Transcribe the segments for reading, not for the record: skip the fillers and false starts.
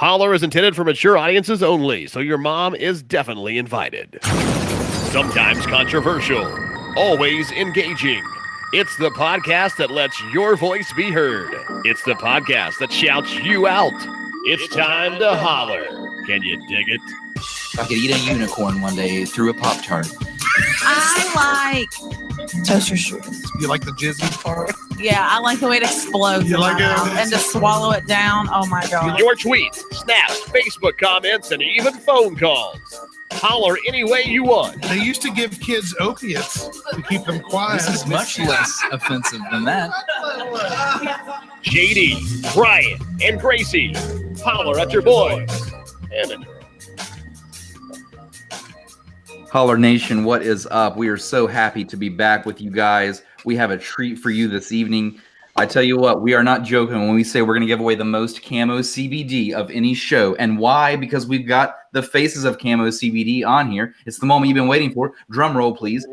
Holler is intended for mature audiences only, so your mom is definitely invited. Sometimes controversial, always engaging. It's the podcast that lets your voice be heard. It's the podcast that shouts you out. It's time to holler. Can you dig it? I could eat a unicorn one day through a Pop-Tart. I like toaster strudel. You like the jizzy part? Yeah, I like the way it explodes You in like my it? mouth. And to swallow it down. Oh my God. Your tweets, snaps, Facebook comments, and even phone calls. Holler any way you want. They used to give kids opiates to keep them quiet. This is much less offensive than that. JD, Brian, and Gracie. Holler at your boys and a girl. Holler Nation, what is up? We are so happy to be back with you guys. We have a treat for you this evening. I tell you what, we are not joking when we say we're going to give away the most CAMO CBD of any show. And why? Because we've got the faces of CAMO CBD on here. It's the moment you've been waiting for. Drum roll, please.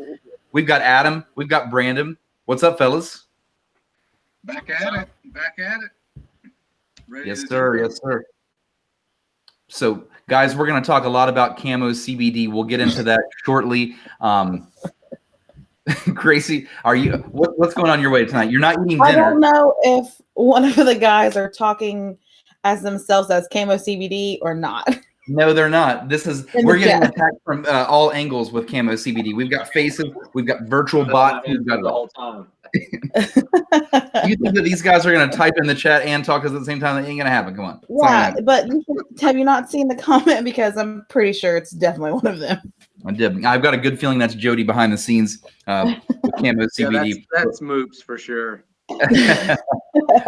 We've got Adam. We've got Brandon. What's up, fellas? Back at it. Back at it. Ready Yes, to sir. do it. Yes, sir. So, guys, we're going to talk a lot about CAMO CBD. We'll get into that shortly. Gracie, are you? What's going on your way tonight? You're not eating I dinner. don't know if one of the guys are talking as themselves as CAMO CBD or not. No, they're not. We're getting attacked from all angles with CAMO CBD. We've got faces, we've got virtual bots, we've got it all. time. You think that these guys are going to type in the chat and talk at the same time? That ain't going to happen. Come on. It's not gonna Yeah, happen. but have you not seen the comment? Because I'm pretty sure it's definitely one of them. I did. I've got a good feeling that's Jody behind the scenes with CAMO CBD. That's Moops for sure.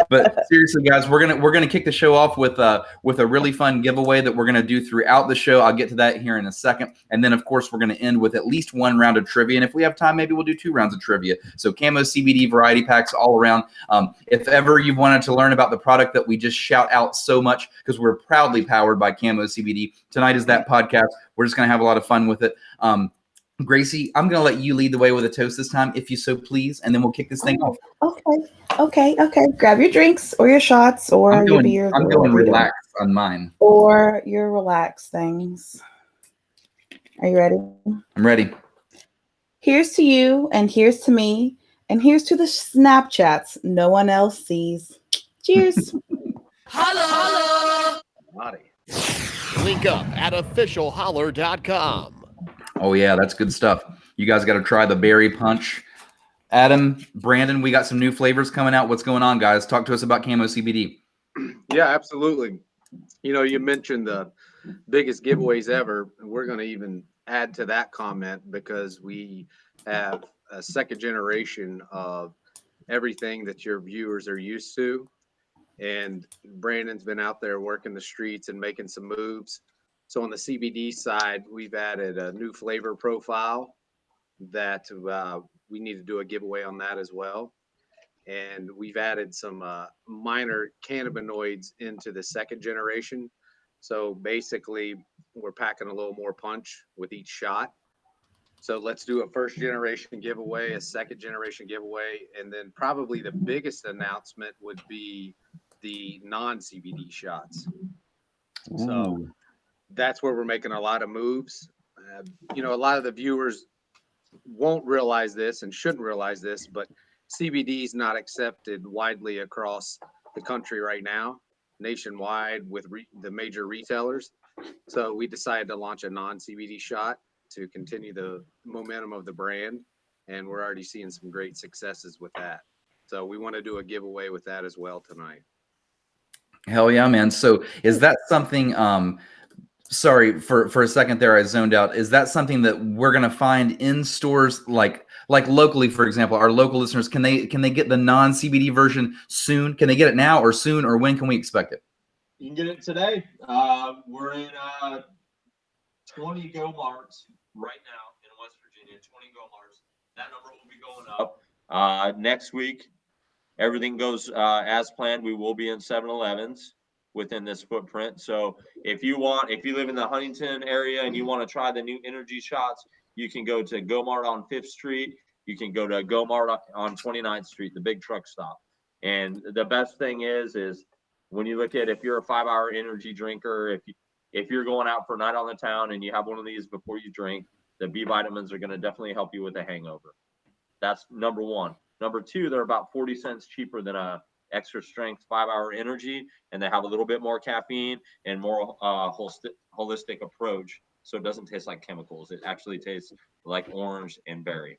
But seriously, guys, we're gonna kick the show off with a really fun giveaway that we're gonna do throughout the show. I'll get to that here in a second, and then of course we're gonna end with at least one round of trivia, and if we have time, maybe we'll do 2 rounds of trivia. So CAMO CBD variety packs all around. If ever you've wanted to learn about the product that we just shout out so much because we're proudly powered by CAMO CBD, tonight is that podcast. We're just gonna have a lot of fun with it. Gracie, I'm going to let you lead the way with a toast this time, if you so please, and then we'll kick this thing off. Okay. Grab your drinks or your shots or your beers. I'm going relax on mine. Or your relax things. Are you ready? I'm ready. Here's to you, and here's to me, and here's to the Snapchats no one else sees. Cheers. Holla! Link up at officialholler.com. Oh, yeah, that's good stuff. You guys got to try the berry punch. Adam, Brandon, we got some new flavors coming out. What's going on, guys? Talk to us about CAMO CBD. Yeah, absolutely. You know, you mentioned the biggest giveaways ever. And we're going to even add to that comment because we have a second generation of everything that your viewers are used to. And Brandon's been out there working the streets and making some moves. So on the CBD side, we've added a new flavor profile that we need to do a giveaway on that as well. And we've added some minor cannabinoids into the second generation. So basically, we're packing a little more punch with each shot. So let's do a first generation giveaway, a second generation giveaway, and then probably the biggest announcement would be the non-CBD shots. So that's where we're making a lot of moves. You know, a lot of the viewers won't realize this and shouldn't realize this, but CBD is not accepted widely across the country right now, nationwide with the major retailers. So we decided to launch a non-CBD shot to continue the momentum of the brand. And we're already seeing some great successes with that. So we want to do a giveaway with that as well tonight. Hell yeah, man. So is that something, sorry for a second there, I zoned out. Is that something that we're going to find in stores like locally, for example, our local listeners, can they get the non-CBD version soon? Can they get it now or soon, or when can we expect it? You can get it today. We're in 20 Go Marts right now in West Virginia, 20 Go Marts. That number will be going up. Next week, everything goes as planned. We will be in 7-Elevens within this footprint. So if you live in the Huntington area and you want to try the new energy shots, you can go to Go Mart on 5th Street. You can go to Go Mart on 29th Street, the big truck stop. And the best thing is when you look at if you're a 5-hour energy drinker, if you're going out for a night on the town and you have one of these before you drink, the B vitamins are going to definitely help you with a hangover. That's number one. Number two, they're about 40 cents cheaper than a extra strength 5-hour energy, and they have a little bit more caffeine and more holistic approach. So it doesn't taste like chemicals. It actually tastes like orange and berry.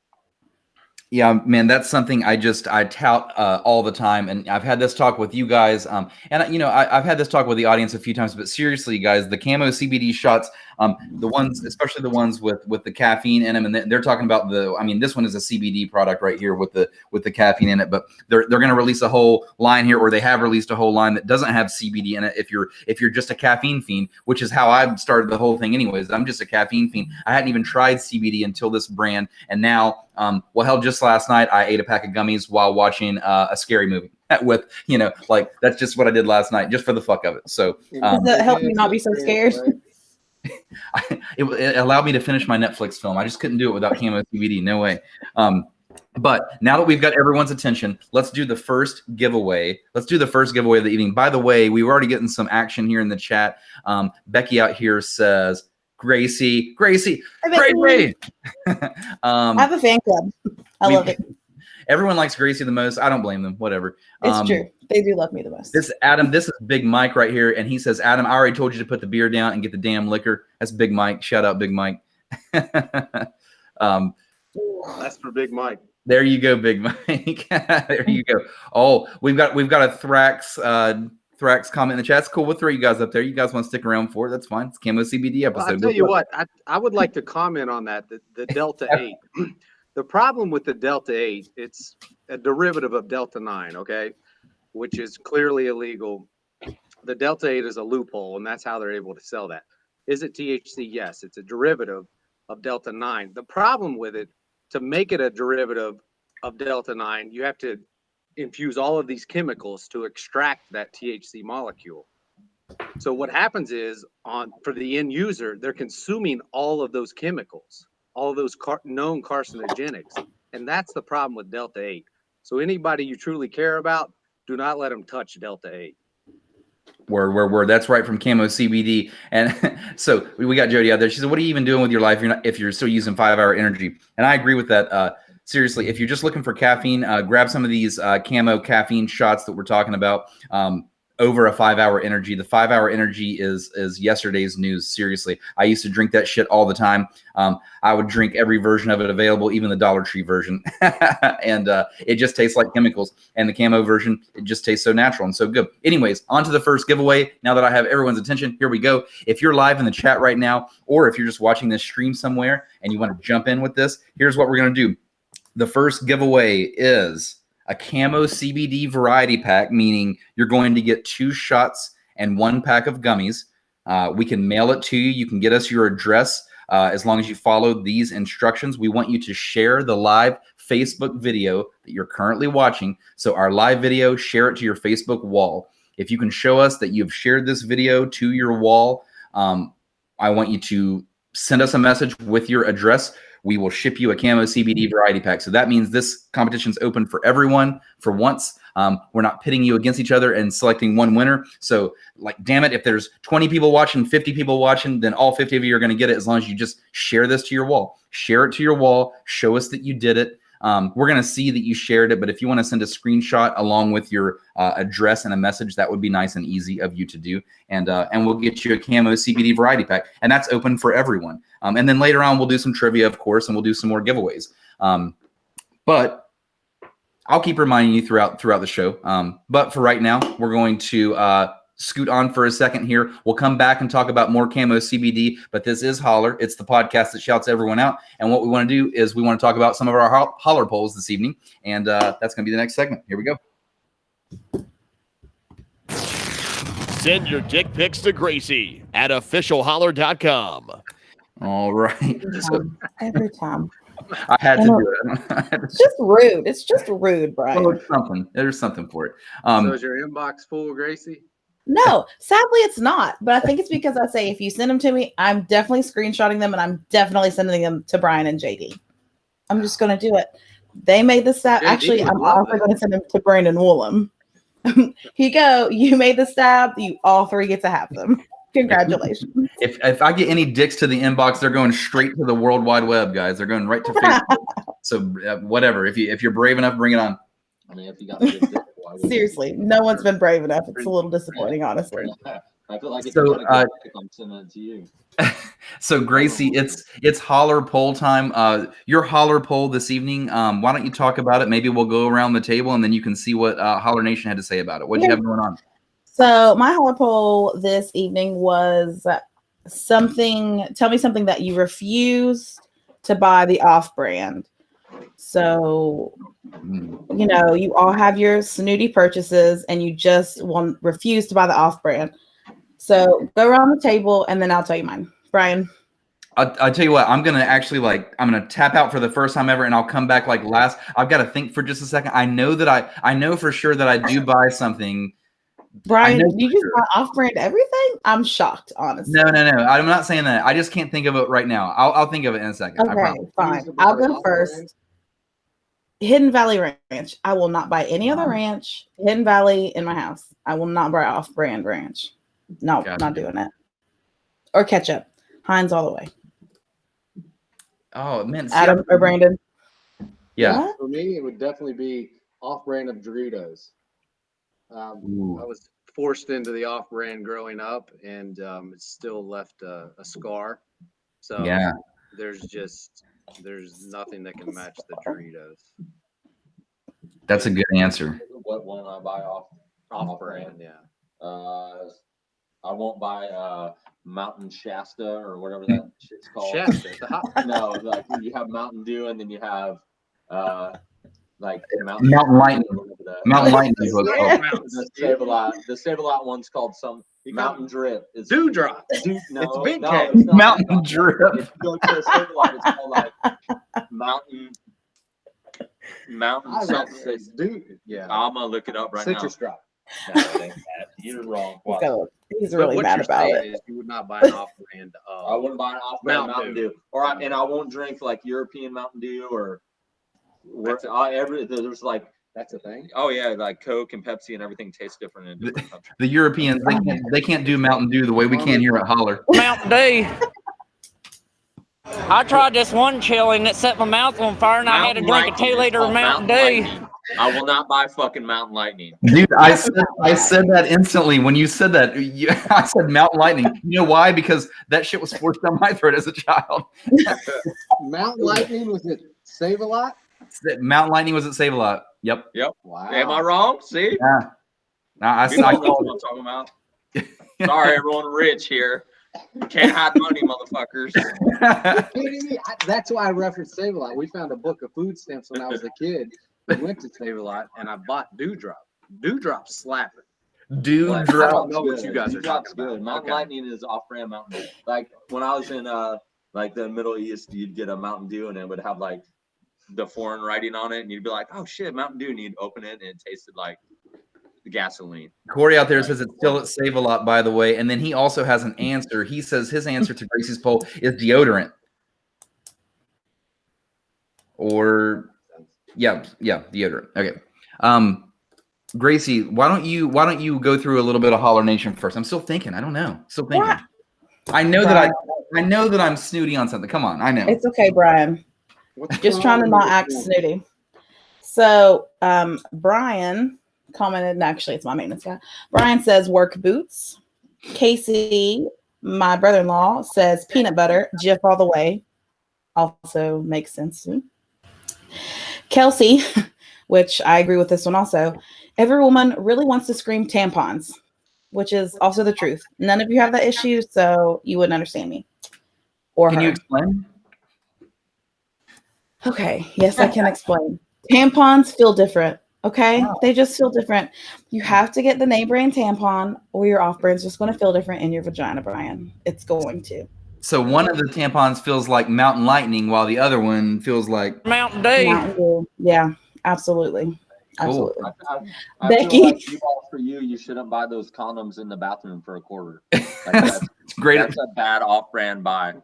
Yeah, man, that's something I tout all the time, and I've had this talk with you guys, and I've had this talk with the audience a few times. But seriously, guys, the CAMO CBD shots, the ones, especially the ones with the caffeine in them, and they're talking about this one is a CBD product right here with the caffeine in it, but they're going to release a whole line here, or they have released a whole line that doesn't have CBD in it. If you're just a caffeine fiend, which is how I started the whole thing, anyways. I'm just a caffeine fiend. I hadn't even tried CBD until this brand, and now, just last night I ate a pack of gummies while watching a scary movie with, that's just what I did last night, just for the fuck of it. So does that help you not be so scared? It allowed me to finish my Netflix film. I just couldn't do it without CAMO CBD. No way. But now that we've got everyone's attention, let's do the first giveaway. Let's do the first giveaway of the evening. By the way, we were already getting some action here in the chat. Becky out here says, Gracie, Gracie. I have a fan club. I love it. Everyone likes Gracie the most. I don't blame them. Whatever. It's true. They do love me the most. This is Big Mike right here, and he says, Adam, I already told you to put the beer down and get the damn liquor. That's Big Mike. Shout out, Big Mike. That's for Big Mike. There you go, Big Mike. There you go. Oh, we've got a Thrax comment in the chat. It's cool. We'll throw you guys up there. You guys want to stick around for it? That's fine. It's CAMO CBD episode. Well, I'll tell you what, I would like to comment on that. The Delta 8. The problem with the Delta 8, it's a derivative of Delta 9, okay, which is clearly illegal. The Delta 8 is a loophole, and that's how they're able to sell that. Is it THC? Yes, it's a derivative of Delta 9. The problem with it, to make it a derivative of Delta 9, you have to infuse all of these chemicals to extract that THC molecule. So what happens is, for the end user, they're consuming all of those chemicals, all of those known carcinogenics, and that's the problem with Delta 8. So anybody you truly care about, do not let them touch Delta 8. Word. That's right, from CAMO CBD. And so we got Jody out there. She said, what are you even doing with your life if you're still using 5-hour energy? And I agree with that. Seriously, if you're just looking for caffeine, grab some of these CAMO caffeine shots that we're talking about. Over a 5-hour energy. The 5-hour energy is yesterday's news. Seriously, I used to drink that shit all the time. I would drink every version of it available, even the Dollar Tree version, and it just tastes like chemicals. And the CAMO version, it just tastes so natural and so good. Anyways, on to the first giveaway. Now that I have everyone's attention, here we go. If you're live in the chat right now, or if you're just watching this stream somewhere and you want to jump in with this, here's what we're gonna do. The first giveaway is a CAMO CBD variety pack, meaning you're going to get 2 shots and 1 pack of gummies. We can mail it to you. You can get us your address as long as you follow these instructions. We want you to share the live Facebook video that you're currently watching. So our live video, share it to your Facebook wall. If you can show us that you've shared this video to your wall, I want you to send us a message with your address. We will ship you a CAMO CBD variety pack. So that means this competition's open for everyone for once. We're not pitting you against each other and selecting one winner. So, damn it, if there's 20 people watching, 50 people watching, then all 50 of you are going to get it as long as you just share this to your wall. Share it to your wall. Show us that you did it. We're going to see that you shared it, but if you want to send a screenshot along with your address and a message, that would be nice and easy of you to do. And we'll get you a CAMO CBD variety pack, and that's open for everyone. And then later on, we'll do some trivia, of course, and we'll do some more giveaways. But I'll keep reminding you throughout the show. But for right now, we're going to scoot on for a second here. We'll come back and talk about more CAMO CBD, but this is Holler. It's the podcast that shouts everyone out. And what we want to do is we want to talk about some of our Holler polls this evening. And that's going to be the next segment. Here we go. Send your dick pics to Gracie at officialholler.com. All right. Every time. I had to do it. It's just rude. It's just rude, Brian. Oh, it's something. There's something for it. So is your inbox full, Gracie? No, sadly it's not. But I think it's because I say if you send them to me, I'm definitely screenshotting them and I'm definitely sending them to Brian and JD. I'm just going to do it. They made this app. Actually, I'm also going to send them to Brandon Woolham. Here you go. You made the stab. You all three get to have them. Congratulations. If I get any dicks to the inbox, they're going straight to the World Wide Web, guys. They're going right to Facebook. So whatever. If you're brave enough, bring it on. I mean, if you got a good dick, why wouldn't you? Seriously, no one's been brave enough. It's a little disappointing, honestly. I feel like if So, you got a good dick, I'm sending it to you. So Gracie, it's Holler poll time. Your Holler poll this evening. Why don't you talk about it? Maybe we'll go around the table and then you can see what Holler Nation had to say about it. What do you have going on? So my Holler poll this evening was tell me something that you refused to buy the off-brand. So, you all have your snooty purchases and you just refuse to buy the off-brand. So go around the table and then I'll tell you mine. Brian. I'll tell you what, I'm going to tap out for the first time ever and I'll come back like last. I've got to think for just a second. I know for sure that I do buy something. Brian, you just buy off-brand everything? I'm shocked, honestly. No. I'm not saying that. I just can't think of it right now. I'll think of it in a second. Okay, fine. I'll go first. Hidden Valley Ranch. I will not buy any other ranch. Hidden Valley in my house. I will not buy off-brand ranch. No, not doing it. Or ketchup. Heinz all the way. Oh, man. Adam or Brandon? Yeah. What? For me, it would definitely be off-brand of Doritos. I was forced into the off-brand growing up, and it's still left a scar. So Yeah. there's nothing that can match the Doritos. That's a good answer. What one I buy off-brand? Yeah. I won't buy Mountain Shasta or whatever that shit's called. Shasta, the hot. No, like you have Mountain Dew and then you have like Mountain Lightning. Mountain Lightning is what Yeah. it's called. The Save-A-Lot one's called Mountain Drip. It's Dewdrop. No, It's Big no, K. it's not. Mountain Drip. If you go to a Save-A-Lot, it's called like Mountain something. Dude, yeah. I'm gonna look it up right Citrus drop. now. No, it ain't that. You're wrong. Watch. So, he's But really what mad you're about saying it. is you would not buy an off-brand. I wouldn't buy an off-brand Mountain Mountain Dew. And I won't drink like European Mountain Dew or there's like That's a thing. oh yeah, like Coke and Pepsi and everything tastes different in different countries. The Europeans, they can't do Mountain Dew the way we can here at Holler. Mountain Dew. I tried this one chili and it set my mouth on fire and I had to drink a 2-liter of Mountain Dew. I will not buy fucking Mountain Lightning. Dude, I said that instantly when you said that. I said Mountain Lightning. You know why? Because that shit was forced down my throat as a child. Mountain Lightning, was it Save-A-Lot? Mountain Lightning was at Save-A-Lot. Yep. Wow. Am I wrong? See? Yeah. I You know what called I'm talking about. Sorry, everyone rich here. Can't hide money, motherfuckers. That's why I referenced Save-A-Lot. We found a book of food stamps when I was a kid. We went to Save-A-Lot and I bought Dewdrop. Dewdrop slapping. Dewdrop. I don't know what you guys are Dewdrop's talking about. good. Mountain Okay. Lightning is off-brand Mountain Dew. Like when I was in like the Middle East, you'd get a Mountain Dew and it would have like the foreign writing on it, and you'd be like, "Oh shit, Mountain Dew!" And you'd open it, and it tasted like gasoline. Corey out there says it's still at Save-A-Lot, by the way. And then he also has an answer. He says his answer to Gracie's poll is deodorant. Or deodorant. Okay. Gracie, why don't you go through a little bit of Holler Nation first? I'm still thinking. I don't know. Still thinking. What? I know that I know that I'm snooty on something. Come on, I know. It's okay, Brian. Just trying to not act snooty. So Brian commented, and actually it's my maintenance guy. Brian says work boots. Casey, my brother-in-law, says peanut butter, Jif all the way. Also makes sense to me. Kelsey, which I agree with this one also. Every woman really wants to scream tampons, which is also the truth. None of you have that issue, so you wouldn't understand me. Or Can her. you explain? Okay, yes, I can explain. Tampons feel different, okay? They just feel different. You have to get the name brand tampon or your off brand's just going to feel different in your vagina, Brian. It's going to. So one of the tampons feels like Mountain Lightning while the other one feels like Mountain Dew. Mountain Dew. Yeah, absolutely. Cool. Absolutely. I Becky. feel like for you shouldn't buy those condoms in the bathroom for $0.25. Like it's great. That's a bad off-brand buy.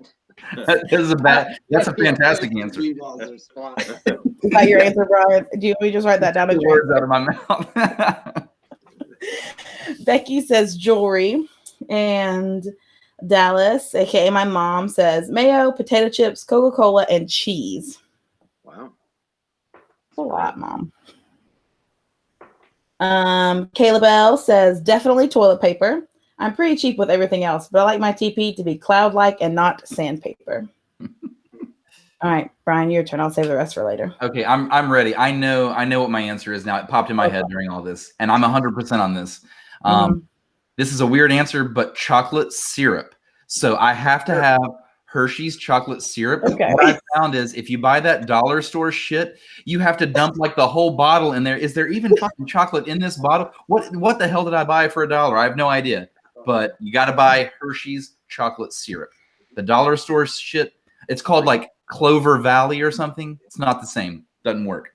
That's a fantastic answer. Is that your answer, Brian? Do you want me to just write that down? The words out of my mouth. Becky says jewelry. And Dallas, aka my mom, says mayo, potato chips, Coca-Cola, and cheese. Wow. That's a lot, Mom. Kayla Bell says definitely toilet paper. I'm pretty cheap with everything else, but I like my TP to be cloud-like and not sandpaper. All right, Brian, your turn. I'll save the rest for later. Okay, I'm ready. I know what my answer is now. It popped in my head during all this, and I'm 100% on this. This is a weird answer, but chocolate syrup. So I have to have Hershey's chocolate syrup. Okay. What I found is if you buy that dollar store shit, you have to dump like the whole bottle in there. Is there even fucking chocolate in this bottle? What the hell did I buy for $1? I have no idea. But you got to buy Hershey's chocolate syrup. The dollar store shit, it's called like Clover Valley or something. It's not the same. Doesn't work.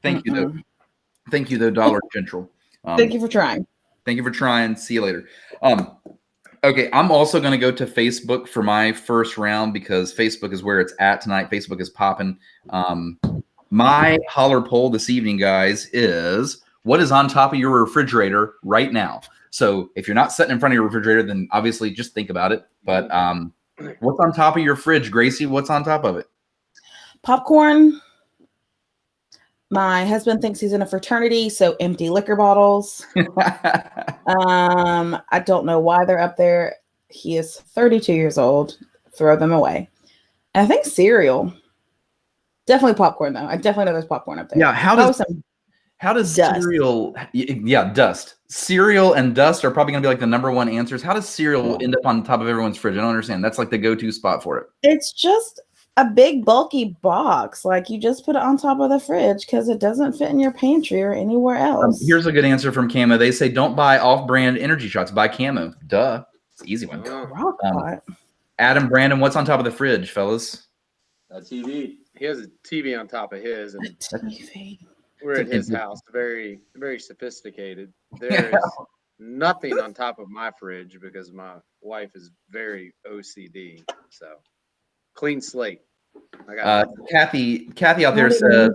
Thank you though. Thank you though, Dollar Central. Thank you for trying. Thank you for trying. See you later. Okay, I'm also going to go to Facebook for my first round because Facebook is where it's at tonight. Facebook is popping. My Holler poll this evening, guys, is what is on top of your refrigerator right now? So if you're not sitting in front of your refrigerator, then obviously just think about it. But what's on top of your fridge, Gracie? What's on top of it? Popcorn. My husband thinks he's in a fraternity, so empty liquor bottles. I don't know why they're up there. He is 32 years old. Throw them away. And I think cereal. Definitely popcorn, though. I definitely know there's popcorn up there. Yeah, how does dust. cereal? Yeah, dust. Cereal and dust are probably going to be like the #1 answers. How does cereal end up on top of everyone's fridge? I don't understand. That's like the go-to spot for it. It's just a big bulky box. Like you just put it on top of the fridge because it doesn't fit in your pantry or anywhere else. Here's a good answer from Camo. They say don't buy off-brand energy shots. Buy Camo. Duh. It's an easy one. Adam, Brandon, what's on top of the fridge, fellas? A TV. He has a TV on top of his, and TV. we're at his house. Very, very sophisticated. There is nothing on top of my fridge because my wife is very OCD. So clean slate. I got Kathy out there says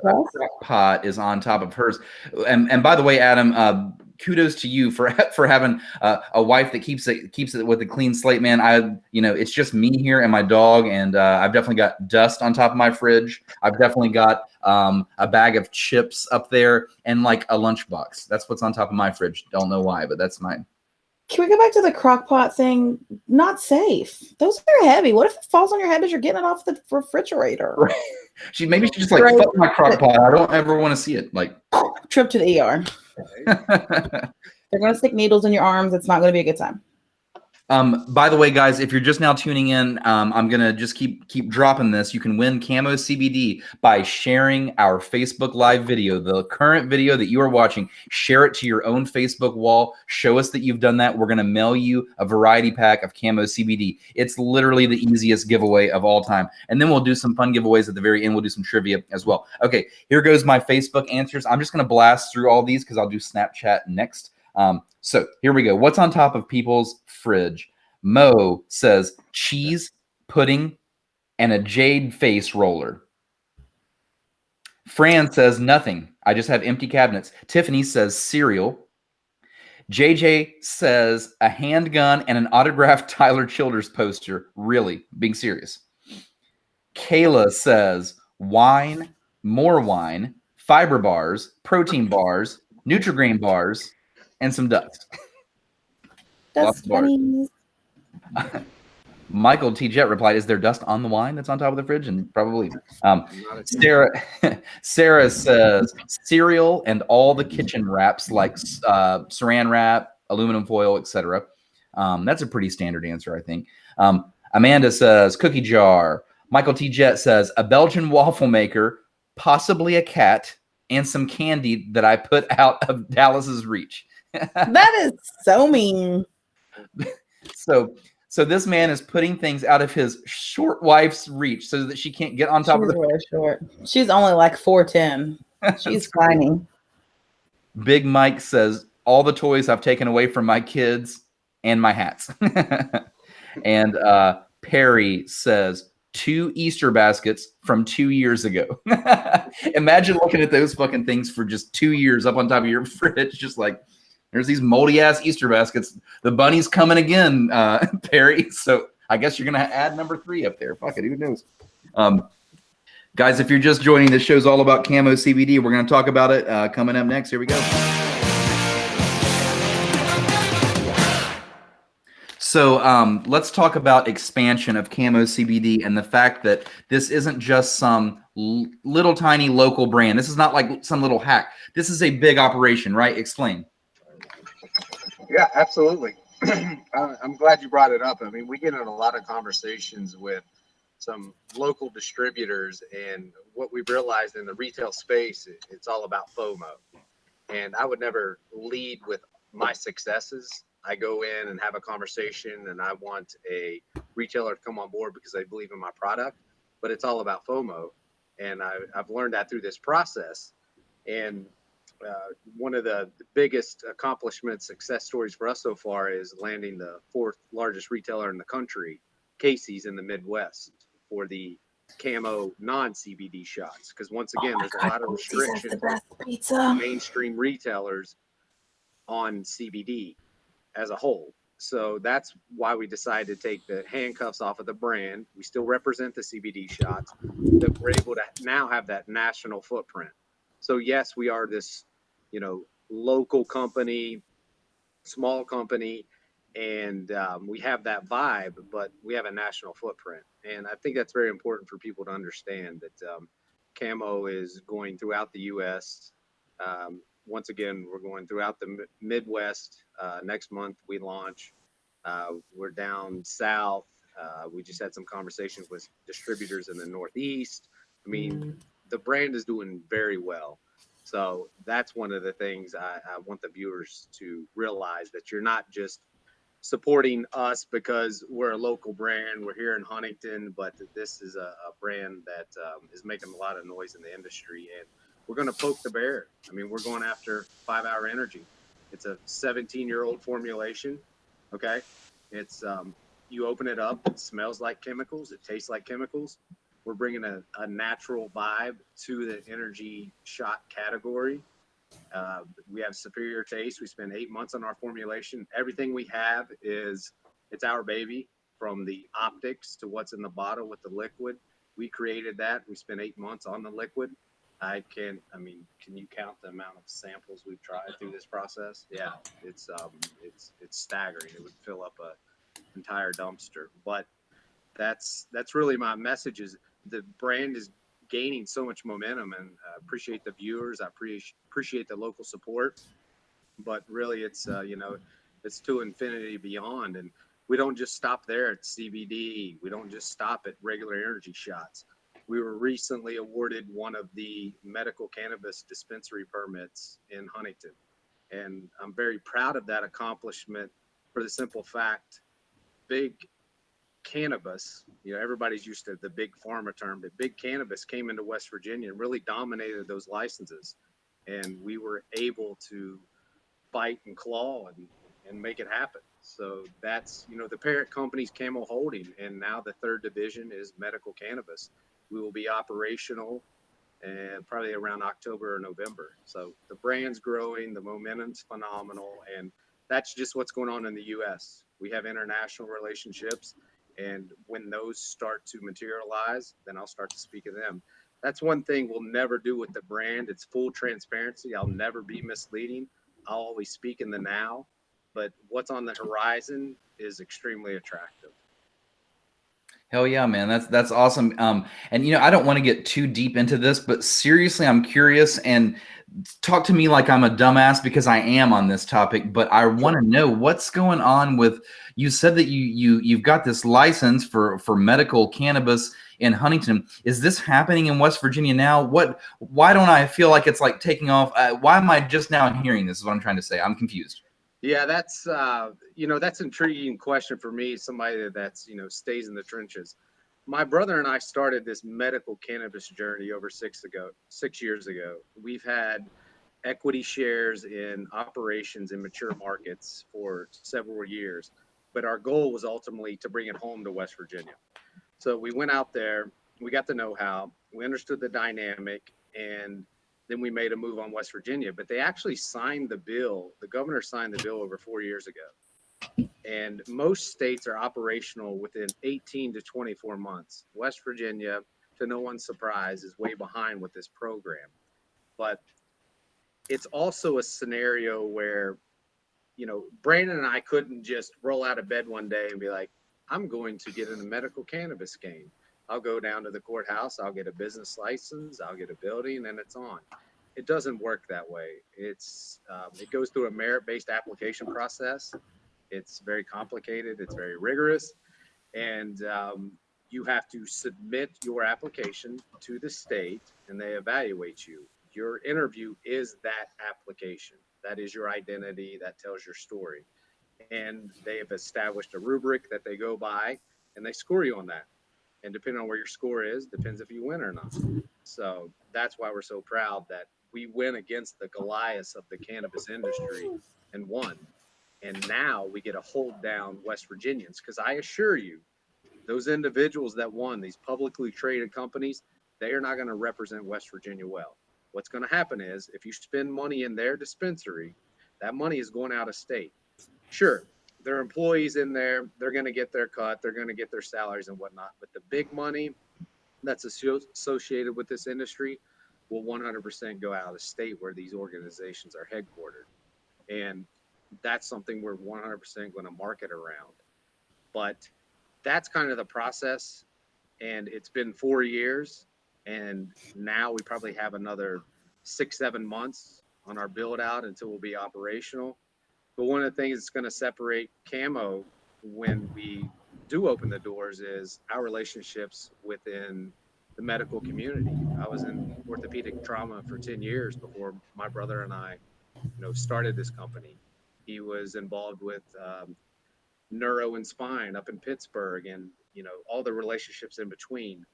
pot is on top of hers. And by the way, Adam, kudos to you for having a wife that keeps it with a clean slate, man. It's just me here and my dog, and I've definitely got dust on top of my fridge. I've definitely got a bag of chips up there and like a lunchbox. That's what's on top of my fridge. Don't know why, but that's mine. Can we go back to the crock pot thing? Not safe. Those are heavy. What if it falls on your head as you're getting it off the refrigerator? Right. Maybe she just like fuck my crock pot. I don't ever want to see it. Like trip to the ER. They're going to stick needles in your arms. It's not going to be a good time. By the way, guys, if you're just now tuning in, I'm gonna just keep dropping this. You can win CAMO CBD by sharing our Facebook Live video, the current video that you are watching. Share it to your own Facebook wall. Show us that you've done that. We're gonna mail you a variety pack of CAMO CBD. It's literally the easiest giveaway of all time. And then we'll do some fun giveaways at the very end. We'll do some trivia as well. Okay, here goes my Facebook answers. I'm just gonna blast through all these because I'll do Snapchat next. So here we go. What's on top of people's fridge? Mo says cheese, pudding, and a jade face roller. Fran says nothing. I just have empty cabinets. Tiffany says cereal. JJ says a handgun and an autographed Tyler Childers poster. Really? Being serious. Kayla says wine, more wine, fiber bars, protein bars, Nutri-Grain bars, and some ducks. That's funny. Michael T. Jet replied, is there dust on the wine that's on top of the fridge? And probably. Sarah says cereal and all the kitchen wraps like saran wrap, aluminum foil, etc. That's a pretty standard answer, I think. Amanda says cookie jar. Michael T. Jet says a Belgian waffle maker, possibly a cat, and some candy that I put out of Dallas's reach. That is so mean. So this man is putting things out of his short wife's reach so that she can't get on top of the really short. She's only like 4'10". She's tiny. Big Mike says all the toys I've taken away from my kids and my hats. And Perry says 2 Easter baskets from 2 years ago. Imagine looking at those fucking things for just 2 years up on top of your fridge, just like There's these moldy ass Easter baskets. The bunny's coming again, Perry. So I guess you're gonna add number 3 up there. Fuck it, who knows? Guys, if you're just joining, this show's all about CAMO CBD. We're gonna talk about it coming up next. Here we go. So let's talk about expansion of CAMO CBD and the fact that this isn't just some little tiny local brand. This is not like some little hack. This is a big operation, right? Explain. Yeah, absolutely. I'm glad you brought it up. I mean, we get in a lot of conversations with some local distributors, and what we've realized in the retail space, it's all about FOMO. And I would never lead with my successes. I go in and have a conversation, and I want a retailer to come on board because they believe in my product, but it's all about FOMO. And I've learned that through this process. And one of the biggest accomplishments, success stories for us so far is landing the 4th largest retailer in the country, Casey's in the Midwest, for the CAMO non-CBD shots. Because once again, there's a lot of restrictions on mainstream retailers on CBD as a whole. So that's why we decided to take the handcuffs off of the brand. We still represent the CBD shots, that we're able to now have that national footprint. So yes, we are this, local company, small company, and we have that vibe, but we have a national footprint. And I think that's very important for people to understand that CAMO is going throughout the U.S. Once again, we're going throughout the Midwest. Next month we launch. We're down south. We just had some conversations with distributors in the Northeast. I mean, the brand is doing very well. So that's one of the things I want the viewers to realize, that you're not just supporting us because we're a local brand. We're here in Huntington, but this is a brand that is making a lot of noise in the industry, and we're going to poke the bear. I mean, we're going after 5-hour energy. It's a 17-year-old formulation. Okay. It's, you open it up, it smells like chemicals. It tastes like chemicals. We're bringing a natural vibe to the energy shot category. We have superior taste. We spent 8 months on our formulation. Everything we have it's our baby, from the optics to what's in the bottle with the liquid. We created that. We spent 8 months on the liquid. Can you count the amount of samples we've tried through this process? Yeah, it's staggering. It would fill up an entire dumpster. But that's really my message, is the brand is gaining so much momentum, and I appreciate the viewers. I appreciate the local support, but really it's to infinity beyond. And we don't just stop there at CBD. We don't just stop at regular energy shots. We were recently awarded one of the medical cannabis dispensary permits in Huntington, and I'm very proud of that accomplishment for the simple fact, big cannabis, everybody's used to the big pharma term, but big cannabis came into West Virginia and really dominated those licenses. And we were able to fight and claw and make it happen. So that's, the parent company's CAMO Holding, and now the 3rd division is medical cannabis. We will be operational and probably around October or November. So the brand's growing, the momentum's phenomenal, and that's just what's going on in the U.S. We have international relationships, and when those start to materialize, then I'll start to speak of them. That's one thing we'll never do with the brand. It's full transparency. I'll never be misleading. I'll always speak in the now, but what's on the horizon is extremely attractive. Hell yeah, man. That's awesome. And I don't want to get too deep into this, but seriously, I'm curious, and talk to me like I'm a dumbass, because I am on this topic, but I want to know what's going on with, you said that you've got this license for medical cannabis in Huntington. Is this happening in West Virginia now? Why don't I feel like it's like taking off? Why am I just now hearing this is what I'm trying to say. I'm confused. Yeah, that's that's an intriguing question for me, somebody that's stays in the trenches. My brother and I started this medical cannabis journey over 6 years ago. We've had equity shares in operations in mature markets for several years, but our goal was ultimately to bring it home to West Virginia. So we went out there, we got the know-how, we understood the dynamic, and then we made a move on West Virginia. But they actually signed the bill. The governor signed the bill over 4 years ago. And most states are operational within 18 to 24 months. West Virginia, to no one's surprise, is way behind with this program. But it's also a scenario where, you know, Brandon and I couldn't just roll out of bed one day and be like, I'm going to get in the medical cannabis game. I'll go down to the courthouse, I'll get a business license, I'll get a building, and it's on. It doesn't work that way. It goes through a merit-based application process. It's very complicated. It's very rigorous. And you have to submit your application to the state, and they evaluate you. Your interview is that application. That is your identity. That tells your story. And they have established a rubric that they go by, and they score you on that. And depending on where your score is, depends if you win or not. So that's why we're so proud that we went against the Goliath of the cannabis industry and won. And now we get to hold down West Virginians, because I assure you, those individuals that won, these publicly traded companies, they are not going to represent West Virginia well. What's going to happen is if you spend money in their dispensary, that money is going out of state. Sure, their employees in there, they're going to get their cut, they're going to get their salaries and whatnot. But the big money that's associated with this industry will 100% go out of state where these organizations are headquartered. And that's something we're 100% going to market around. But that's kind of the process. And it's been 4 years. And now we probably have another 6-7 months on our build out until we'll be operational. But one of the things that's going to separate CAMO when we do open the doors is our relationships within the medical community. I was in orthopedic trauma for 10 years before my brother and I, started this company. He was involved with neuro and spine up in Pittsburgh, and all the relationships in between.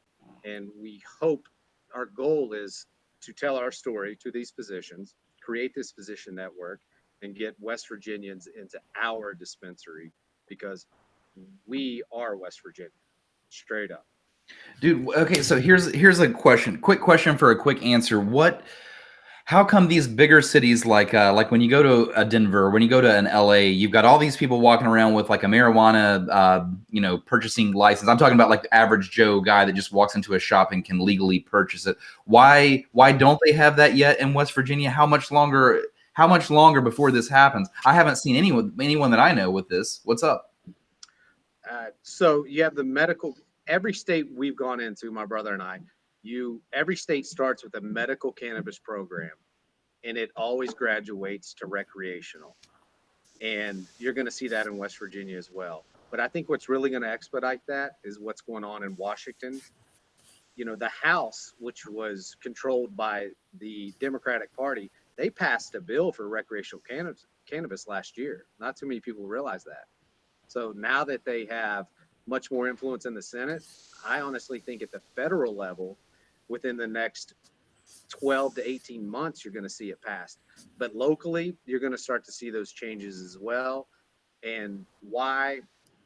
And we hope, our goal is to tell our story to these physicians, create this physician network, and get West Virginians into our dispensary, because we are West Virginia, straight up. Dude, okay, so here's a question. Quick question for a quick answer. How come these bigger cities like when you go to a Denver, when you go to an LA, you've got all these people walking around with like a marijuana purchasing license. I'm talking about like the average Joe guy that just walks into a shop and can legally purchase it. Why don't they have that yet in West Virginia? How much longer before this happens? I haven't seen anyone that I know with this. What's up? So you have the medical, every state we've gone into, my brother and I, every state starts with a medical cannabis program, and it always graduates to recreational. And you're going to see that in West Virginia as well. But I think what's really going to expedite that is what's going on in Washington. The House, which was controlled by the Democratic Party, they passed a bill for recreational cannabis last year. Not too many people realize that. So now that they have much more influence in the Senate, I honestly think at the federal level, within the next 12 to 18 months, you're going to see it passed. But locally, you're going to start to see those changes as well. And why?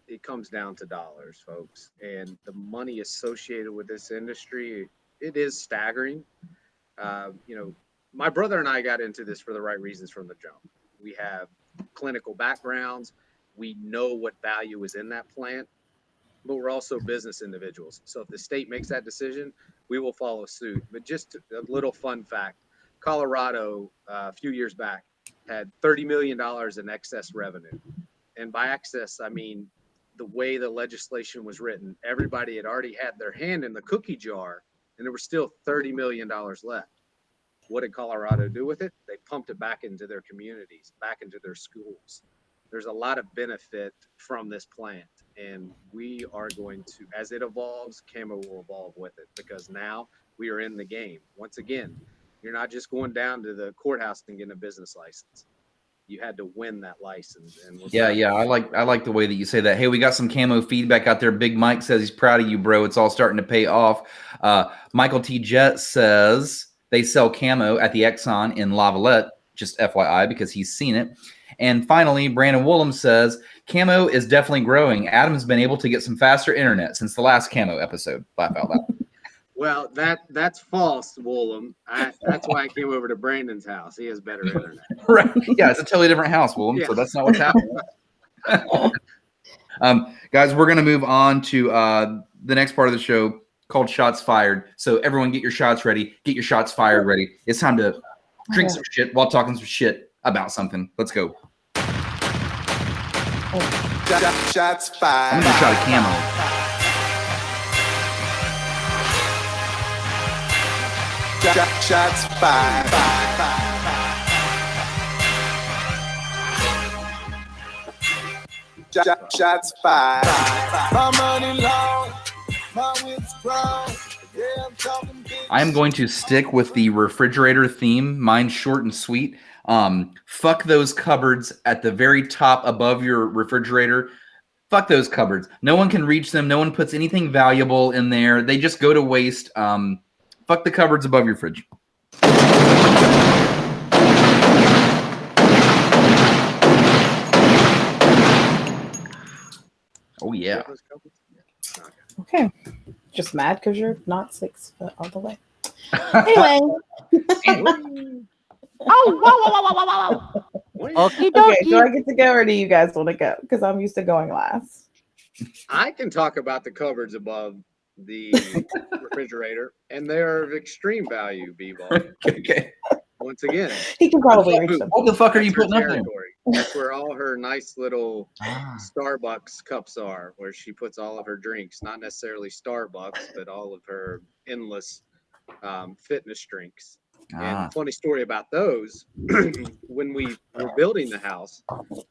It comes down to dollars, folks. And the money associated with this industry, it is staggering. My brother and I got into this for the right reasons from the jump. We have clinical backgrounds. We know what value is in that plant, but we're also business individuals. So if the state makes that decision, we will follow suit. But just a little fun fact, Colorado, a few years back, had $30 million in excess revenue. And by excess, I mean the way the legislation was written, everybody had already had their hand in the cookie jar, and there was still $30 million left. What did Colorado do with it? They pumped it back into their communities, back into their schools. There's a lot of benefit from this plant, and we are going to, as it evolves, CAMO will evolve with it, because now we are in the game. Once again, you're not just going down to the courthouse and getting a business license. You had to win that license. And yeah, I like the way that you say that. Hey, we got some CAMO feedback out there. Big Mike says he's proud of you, bro. It's all starting to pay off. Michael T. Jett says they sell CAMO at the Exxon in Lavalette, just FYI, because he's seen it. And finally, Brandon Woolham says, CAMO is definitely growing. Adam's been able to get some faster internet since the last CAMO episode. Laugh out loud. Well, that's false, Woolham. That's why I came over to Brandon's house. He has better internet. Right. Yeah, it's a totally different house, Willem. Yeah. So that's not what's happening. Guys, we're gonna move on to the next part of the show called Shots Fired. So everyone get your shots ready. Get your shots fired ready. It's time to drink some shit while talking some shit about something. Let's go. Shots fired. I'm gonna try to camo. Shots fired. Shots fired. My money long, my wits grown. Yeah, I'm talking big. I am going to stick with the refrigerator theme. Mine's short and sweet. Fuck those cupboards at the very top above your refrigerator. Fuck those cupboards. No one can reach them. No one puts anything valuable in there. They just go to waste. Fuck the cupboards above your fridge. Oh, yeah. Okay. Just mad because you're not 6 foot all the way. Anyway. Okay, do I get to go or do you guys want to go? Because I'm used to going last. I can talk about the cupboards above the refrigerator, and they are of extreme value, B-ball. Okay. Once again, he can probably reach them. What the fuck are you putting up there? That's where all her nice little Starbucks cups are, where she puts all of her drinks. Not necessarily Starbucks, but all of her endless fitness drinks. And funny story about those, when we were building the house,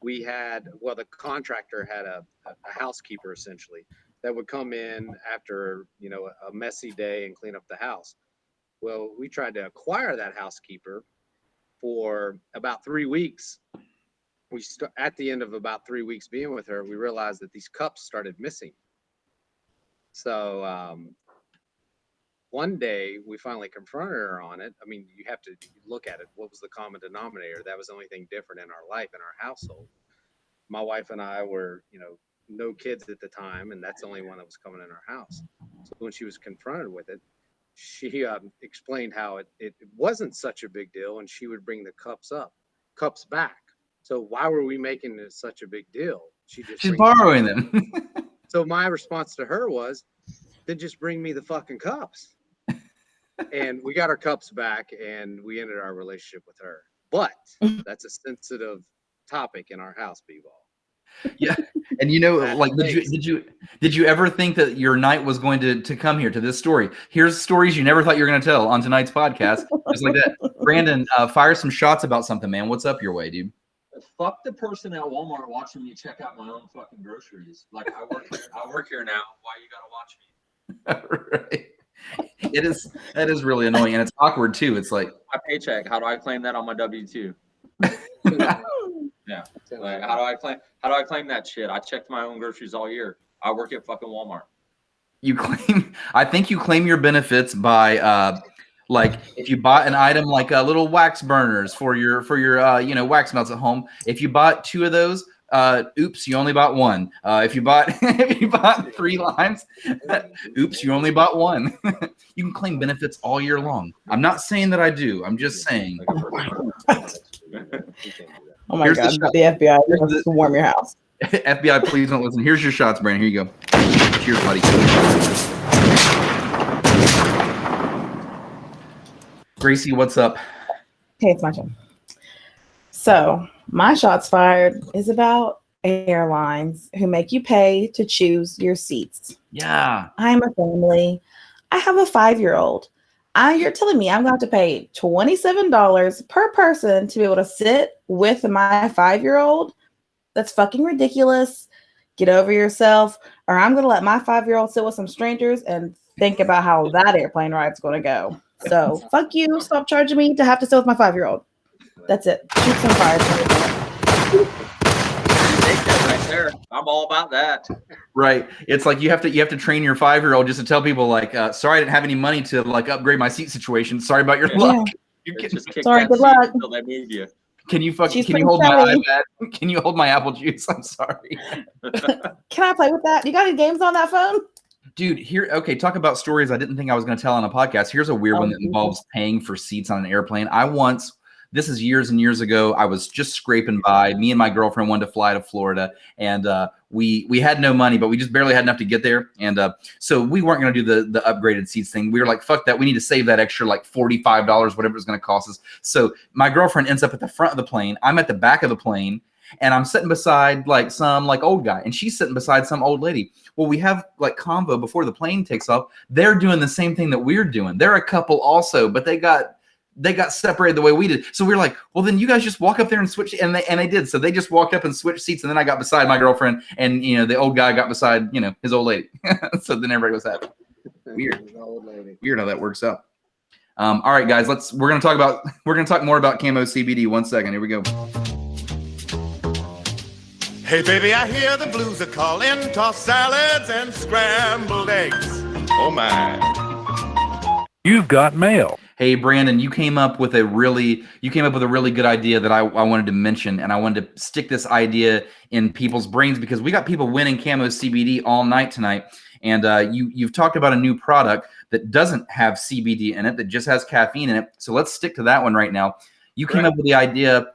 we had, well, the contractor had a housekeeper essentially that would come in after, a messy day and clean up the house. Well, we tried to acquire that housekeeper for about 3 weeks. At the end of about 3 weeks being with her, we realized that these cups started missing. So one day we finally confronted her on it. I mean, you have to look at it. What was the common denominator? That was the only thing different in our life, in our household. My wife and I were, no kids at the time, and that's the only one that was coming in our house. So when she was confronted with it, she explained how it wasn't such a big deal, and she would bring the cups back. So why were we making this such a big deal? She's borrowing them. So my response to her was, then just bring me the fucking cups. And we got our cups back, and we ended our relationship with her. But that's a sensitive topic in our house, B-ball. Yeah, and did you ever think that your night was going to come here to this story? Here's stories you never thought you were going to tell on tonight's podcast, just like that. Brandon, fire some shots about something, man. What's up your way, dude? Fuck the person at Walmart watching me check out my own fucking groceries. Like I work here now. Why you gotta watch me? Right. That is really annoying, and it's awkward too. It's like my paycheck. How do I claim that on my W-2? Yeah. Like, how do I claim that shit? I checked my own groceries all year. I work at fucking Walmart. I think you claim your benefits by like if you bought an item like little wax burners for your wax melts at home. If you bought 2 of those, oops, you only bought 1. If you bought 3 limes, oops, you only bought 1. You can claim benefits all year long. I'm not saying that I do. I'm just saying. Oh my God, the FBI wants to warm your house. FBI, please don't listen. Here's your shots, Brandon. Here you go. Cheers, buddy. Gracie, what's up? Okay, it's my turn. So my shots fired is about airlines who make you pay to choose your seats. Yeah. I'm a family. I have a 5-year-old. You're telling me I'm going to have to pay $27 per person to be able to sit with my 5-year-old? That's fucking ridiculous. Get over yourself. Or I'm going to let my 5-year-old sit with some strangers and think about how that airplane ride's going to go. So fuck you. Stop charging me to have to sit with my 5-year-old. That's it. Shoot some fire. Right there. I'm all about that. Right. It's like you have to train your 5-year-old just to tell people like, sorry, I didn't have any money to like upgrade my seat situation. Sorry about your luck. You can just kick sorry, that good seat luck. until they move you. Can you hold my iPad? Can you hold my apple juice? I'm sorry. Can I play with that? You got any games on that phone? Dude, here, okay, talk about stories I didn't think I was going to tell on a podcast. Here's a weird one that involves paying for seats on an airplane. This is years and years ago, I was just scraping by. Me and my girlfriend wanted to fly to Florida, and we had no money, but we just barely had enough to get there. And so we weren't going to do the upgraded seats thing. We were like, fuck that. We need to save that extra like $45, whatever it's going to cost us. So my girlfriend ends up at the front of the plane. I'm at the back of the plane. And I'm sitting beside like some like old guy, and she's sitting beside some old lady. Well, we have like convo before the plane takes off. They're doing the same thing that we're doing. They're a couple also, but they got separated the way we did. So we were like, well, then you guys just walk up there and switch. And they did. So they just walked up and switched seats. And then I got beside my girlfriend, and the old guy got beside his old lady. So then everybody was happy. Weird how that works out. All right, guys, we're gonna talk more about CAMO CBD. 1 second. Here we go. Hey, baby, I hear the blues are calling. Toss salads and scrambled eggs. Oh, my. You've got mail. Hey, Brandon, you came up with a really good idea that I wanted to mention, and I wanted to stick this idea in people's brains because we got people winning CAMO CBD all night tonight. And you've talked about a new product that doesn't have CBD in it, that just has caffeine in it. So let's stick to that one right now. You came up with the idea,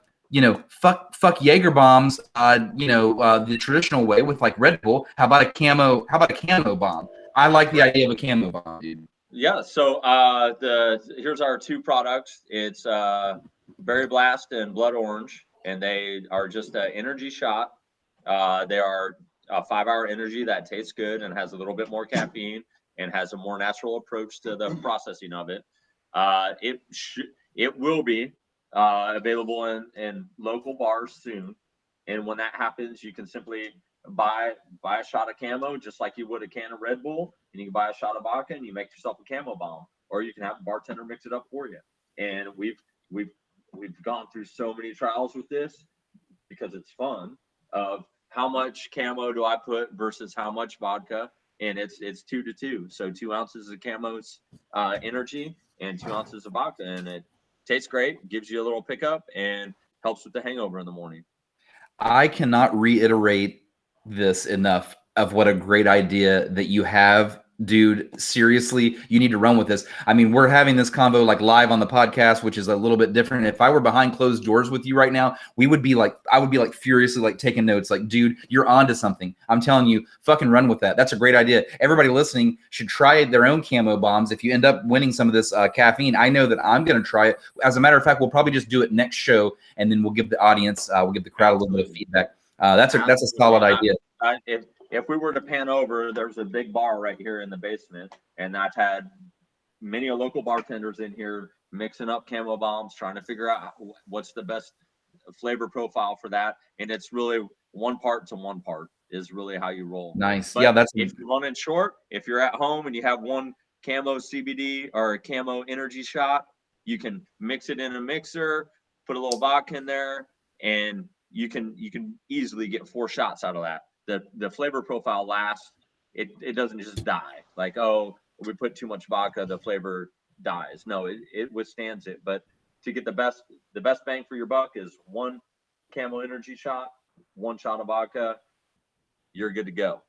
fuck Jaeger bombs, the traditional way with like Red Bull. How about a camo bomb? I like the idea of a camo bomb, dude. Yeah. So here's our two products. It's Berry Blast and Blood Orange, and they are just an energy shot. They are a 5-hour energy that tastes good and has a little bit more caffeine and has a more natural approach to the processing of it. It will be available in local bars soon, and when that happens, you can simply buy a shot of camo just like you would a can of Red Bull, and you can buy a shot of vodka and you make yourself a camo bomb, or you can have a bartender mix it up for you. And we've gone through so many trials with this because it's fun of how much camo do I put versus how much vodka, and it's 2 to 2, so 2 ounces of camo's energy and 2 ounces of vodka, and it tastes great, gives you a little pickup, and helps with the hangover in the morning. I cannot reiterate this enough of what a great idea that you have, dude. Seriously, you need to run with this. I mean, we're having this convo like live on the podcast, which is a little bit different. If I were behind closed doors with you right now, I would be like furiously like taking notes. Like, dude, you're onto something. I'm telling you, fucking run with that. That's a great idea. Everybody listening should try their own camo bombs. If you end up winning some of this caffeine, I know that I'm going to try it. As a matter of fact, we'll probably just do it next show, and then we'll give the audience, we'll give the crowd a little bit of feedback. That's a solid idea. If we were to pan over, there's a big bar right here in the basement, and I've had many local bartenders in here mixing up camo bombs, trying to figure out what's the best flavor profile for that. And it's really 1 part to 1 part is really how you roll. Nice. But yeah, if you're running short, if you're at home and you have 1 CAMO CBD or a CAMO energy shot, you can mix it in a mixer, put a little vodka in there, and you can easily get 4 shots out of that. The flavor profile lasts. It doesn't just die. Like, oh, we put too much vodka, the flavor dies. No, it withstands it. But to get the best bang for your buck is 1 camo energy shot, 1 shot of vodka. You're good to go.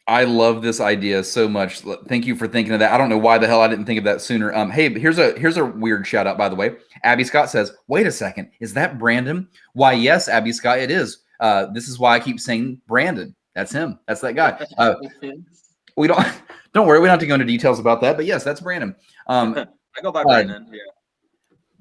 I love this idea so much. Thank you for thinking of that. I don't know why the hell I didn't think of that sooner. Hey, here's a weird shout out, by the way. Abby Scott says, wait a second, is that Brandon? Why, yes, Abby Scott, it is. This is why I keep saying Brandon. That's him. That's that guy. We don't worry. We don't have to go into details about that, but yes, that's Brandon. I go by Brandon. Yeah.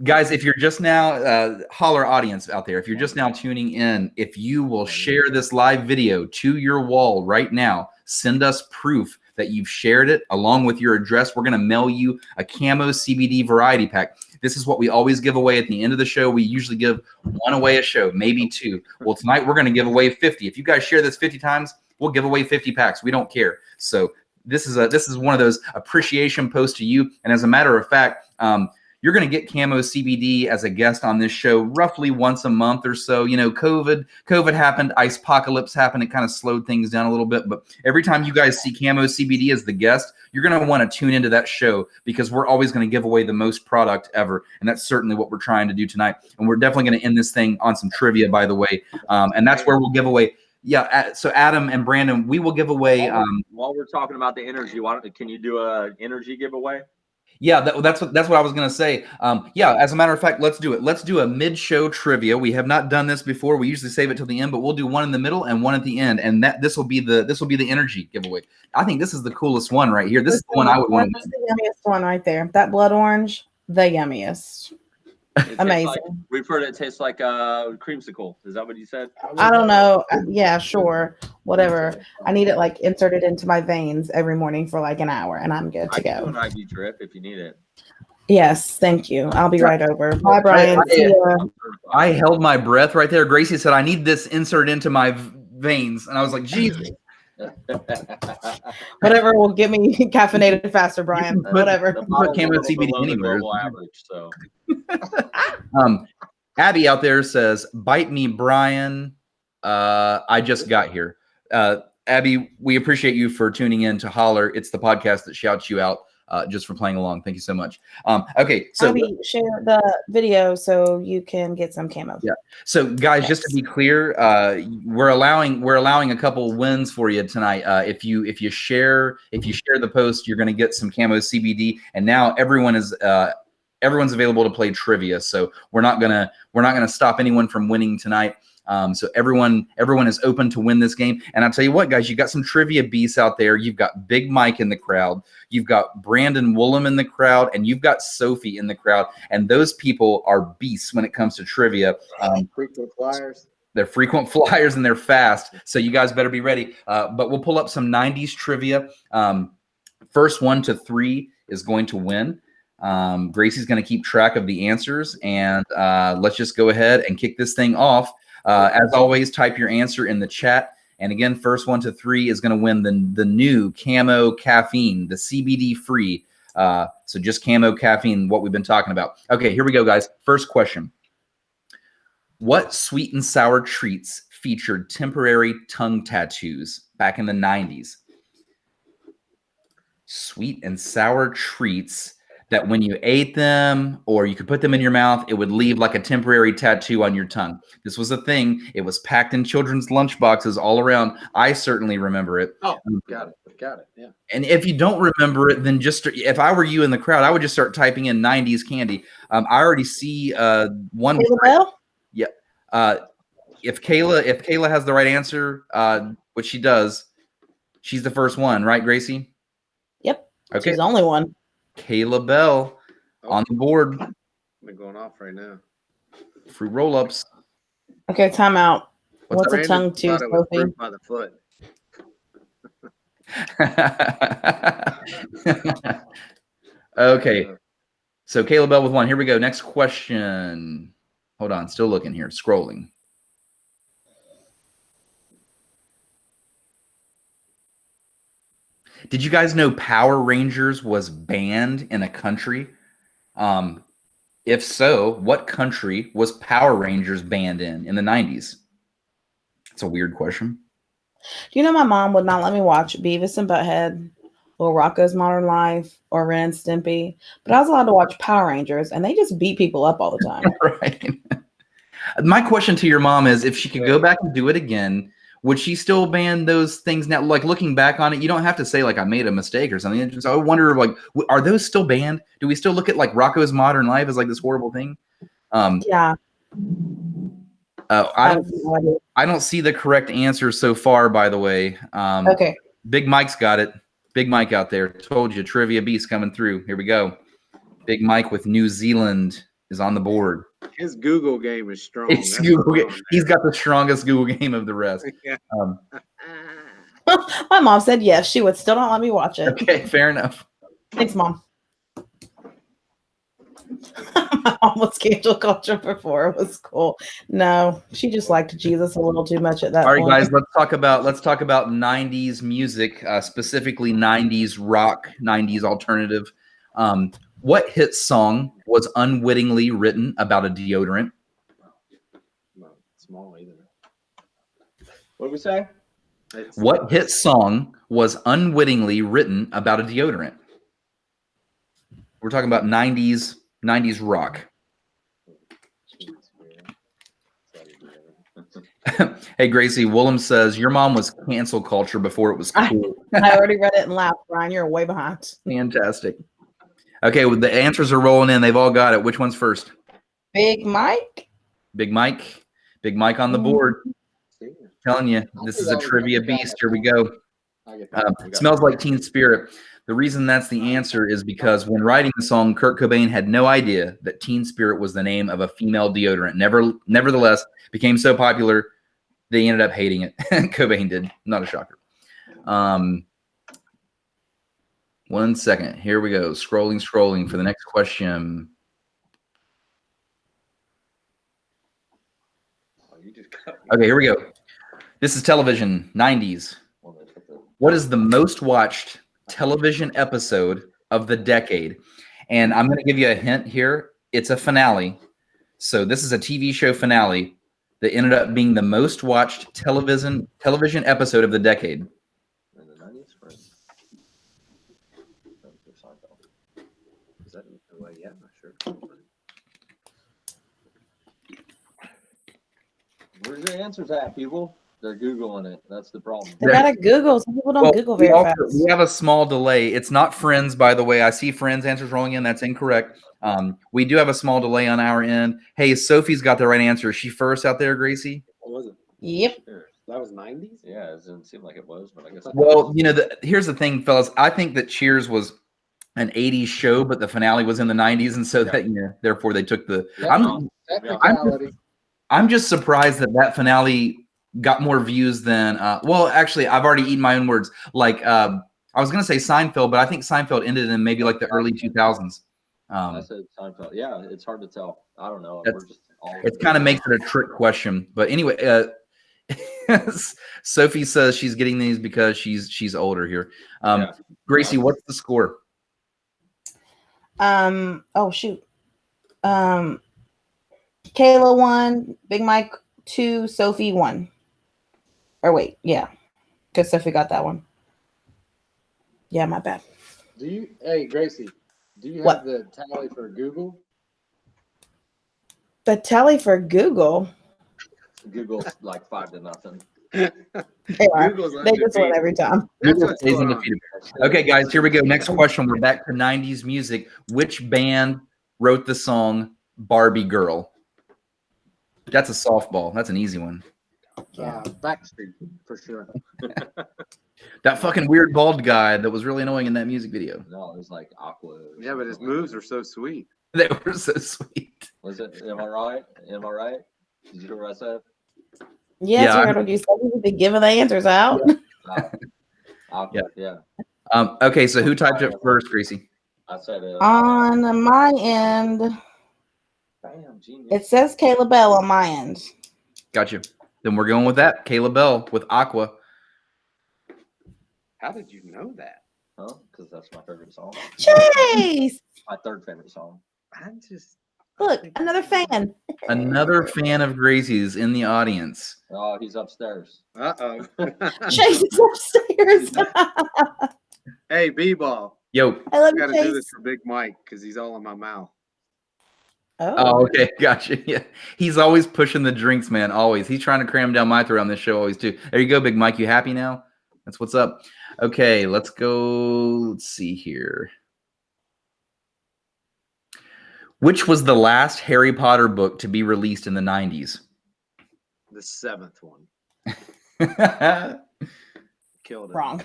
Guys, if you're just now, Holler audience out there, if you're just now tuning in, if you will share this live video to your wall right now, send us proof that you've shared it along with your address. We're going to mail you a CAMO CBD variety pack. This is what we always give away at the end of the show. We usually give 1 away a show, maybe 2. Well, tonight we're going to give away 50. If you guys share this 50 times, we'll give away 50 packs. We don't care. So this is one of those appreciation posts to you. And as a matter of fact, you're going to get CAMO CBD as a guest on this show roughly once a month or so. You know, COVID happened, Icepocalypse happened. It kind of slowed things down a little bit. But every time you guys see CAMO CBD as the guest, you're going to want to tune into that show because we're always going to give away the most product ever. And that's certainly what we're trying to do tonight. And we're definitely going to end this thing on some trivia, by the way. And that's where we'll give away. Yeah. So Adam and Brandon, we will give away. While we're talking about the energy, can you do a energy giveaway? Yeah, that's what I was gonna say. Yeah, as a matter of fact, let's do it. Let's do a mid-show trivia. We have not done this before. We usually save it till the end, but we'll do one in the middle and one at the end, and this will be the energy giveaway. I think this is the coolest one right here. This is the one I would want. That's the yummiest one right there. That blood orange, the yummiest. Amazing. We've heard it tastes like a creamsicle. Is that what you said? I don't know. Yeah, sure. Whatever. I need it like inserted into my veins every morning for like an hour, and I'm good to go. I can do an IV drip if you need it. Yes, thank you. I'll be right over. Bye, Brian. I held my breath right there. Gracie said, "I need this inserted into my veins," and I was like, "Jesus." Whatever will get me caffeinated faster, Brian. Whatever. Put CAMO CBD anywhere. Average, so. Abby out there says, "Bite me, Brian. I just got here." Abby, we appreciate you for tuning in to Holler. It's the podcast that shouts you out just for playing along. Thank you so much. Okay, so Abby, share the video so you can get some camo. Yeah. So guys, just to be clear, we're allowing a couple wins for you tonight. If you share the post, you're going to get some CAMO CBD, and now everyone's available to play trivia. So we're not gonna stop anyone from winning tonight. So everyone is open to win this game. And I'll tell you what, guys, you got some trivia beasts out there. You've got Big Mike in the crowd. You've got Brandon Woolham in the crowd, and you've got Sophie in the crowd. And those people are beasts when it comes to trivia. Frequent flyers. They're frequent flyers and they're fast. So you guys better be ready. But we'll pull up some 90s trivia. First 1 to 3 is going to win. Gracie's going to keep track of the answers, and let's just go ahead and kick this thing off. As always, type your answer in the chat. And again, first 1 to 3 is going to win the new CAMO caffeine, the CBD free. So just CAMO caffeine, what we've been talking about. Okay, here we go, guys. First question. What sweet and sour treats featured temporary tongue tattoos back in the 90s? Sweet and sour treats that when you ate them or you could put them in your mouth, it would leave like a temporary tattoo on your tongue. This was a thing. It was packed in children's lunch boxes all around. I certainly remember it. Oh, got it. Yeah. And if you don't remember it, then if I were you in the crowd, I would just start typing in 90s candy. I already see one. Yeah. If Kayla has the right answer, which she does, she's the first one, right, Gracie? Yep. Okay. She's the only one. Kayla Bell on the board. They're going off right now. Fruit roll-ups. Okay, time out. What's a tongue tooth, Sophie? By the foot. Okay. So Kayla Bell with 1. Here we go. Next question. Hold on. Still looking here. Scrolling. Did you guys know Power Rangers was banned in a country? If so, what country was Power Rangers banned in the 90s? It's a weird question. Do you know my mom would not let me watch Beavis and Butthead or Rocko's Modern Life or Ren and Stimpy, but I was allowed to watch Power Rangers, and they just beat people up all the time. Right. My question to your mom is, if she could go back and do it again, would she still ban those things now? Like, looking back on it, you don't have to say like I made a mistake or something. I wonder, like, are those still banned? Do we still look at like Rocko's Modern Life as like this horrible thing? Yeah. I don't see the correct answer so far, by the way. Okay. Big Mike's got it. Big Mike out there. Told you, trivia beast coming through. Here we go. Big Mike with New Zealand is on the board. His Google game is strong. He's got the strongest Google game of the rest. Yeah. My mom said yes. She would still not let me watch it. Okay, fair enough. Thanks, Mom. My mom was cancel culture before. It was cool. No, she just liked Jesus a little too much at that point. All right, guys, let's talk about 90s music, specifically 90s rock, 90s alternative. What hit song was unwittingly written about a deodorant? Not small either. What did we say? What hit song was unwittingly written about a deodorant? We're talking about 90s rock. Hey, Gracie, Willem says your mom was cancel culture before it was cool. I already read it and laughed, Brian. You're way behind. Fantastic. Okay, well, the answers are rolling in. They've all got it. Which one's first? Big Mike. Big Mike. Big Mike on the board. Telling you, this is a trivia beast. Here we go. Smells Like Teen Spirit. The reason that's the answer is because when writing the song, Kurt Cobain had no idea that Teen Spirit was the name of a female deodorant. Nevertheless, became so popular, they ended up hating it. Cobain did. Not a shocker. 1 second. Here we go. Scrolling for the next question. Okay, here we go. This is television, 90s. What is the most watched television episode of the decade? And I'm going to give you a hint here. It's a finale. So this is a TV show finale that ended up being the most watched television episode of the decade. In the 90s? Is that the way? Yeah, sure. Where's your answers at, people? They're Googling it. That's the problem. They gotta Google. Some people don't Google very fast. We have a small delay. It's not Friends, by the way. I see Friends answers rolling in. That's incorrect. We do have a small delay on our end. Hey, Sophie's got the right answer. Is she first out there, Gracie? What was it? Yep. That was 90s? Yeah, it didn't seem like it was, but I guess. Well, here's the thing, fellas. I think that Cheers was an 80s show, but the finale was in the 90s, and so that therefore they took the. I'm just surprised that finale got more views than. Well, actually, I've already eaten my own words. Like I was gonna say Seinfeld, but I think Seinfeld ended in maybe like the early 2000s. I said Seinfeld. Yeah, it's hard to tell. I don't know. It kind of makes it a trick question, but anyway. Sophie says she's getting these because she's older here. Gracie, what's the score? Oh shoot. Kayla 1, Big Mike 2, Sophie 1. Or wait, yeah, because Sophie got that one. Yeah, my bad. Hey Gracie, do you have the tally for Google? The tally for Google. Google's like 5-0. They just win every time. Okay, guys, here we go. Next question. We're back to 90s music. Which band wrote the song Barbie Girl? That's a softball. That's an easy one. Backstreet, for sure. That fucking weird bald guy that was really annoying in that music video. No, it was like Aqua. Yeah, but his moves were so sweet. They were so sweet. Was it? Am I right? Did you hear what I said? Yes, you heard what you said. You've been giving the answers out. Yeah. Okay, so who typed it first, Gracie? I said it. On my end, Bam, genius. it says Kayla Bell on my end. Gotcha. Then we're going with that. Kayla Bell with Aqua. How did you know that? Huh? Because that's my favorite song. Chase! My third favorite song. Look, another fan. Another fan of Gracie's in the audience. Oh, he's upstairs. Uh-oh. Chase is upstairs. Hey, B-Ball. Yo. I love I you, gotta do Chase. this for Big Mike because he's all in my mouth. Oh, okay. Gotcha. Yeah. He's always pushing the drinks, man. Always. He's trying to cram down my throat on this show always, too. There you go, Big Mike. You happy now? That's what's up. Okay, let's go. Let's see here. Which was the last Harry Potter book to be released in the 90s? The 7th one. Killed it. Wrong.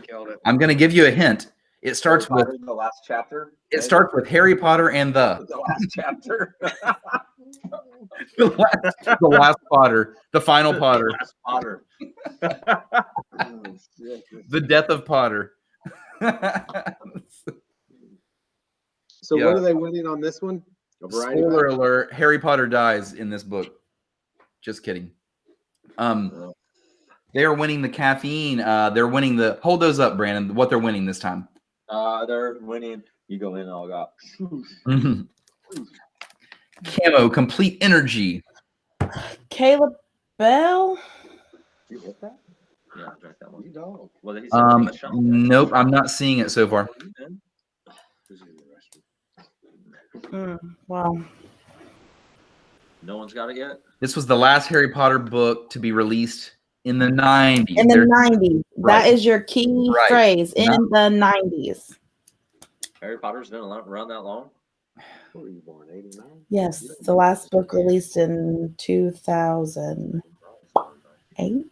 Killed it. I'm going to give you a hint. It starts with the last chapter. It starts with Harry Potter and the last chapter. the last Potter, the final Potter, Last Potter. the death of Potter. So what are they winning on this one? A variety Spoiler pack? alert: Harry Potter dies in this book. Just kidding. They are winning the caffeine. They're winning the. Hold those up, Brandon. What they're winning this time? They're winning. You go in, I'll go. Camo Complete Energy. Caleb Bell. You hit that? Yeah, I drank that one. You don't. Well, Nope, I'm not seeing it so far. Wow. No one's got it yet. This was the last Harry Potter book to be released in the 90s. In the 90s. Right. That is your key Right. phrase. In the 90s. Harry Potter's been around that long? What were you born, 89? Yes. The last book released in 2008.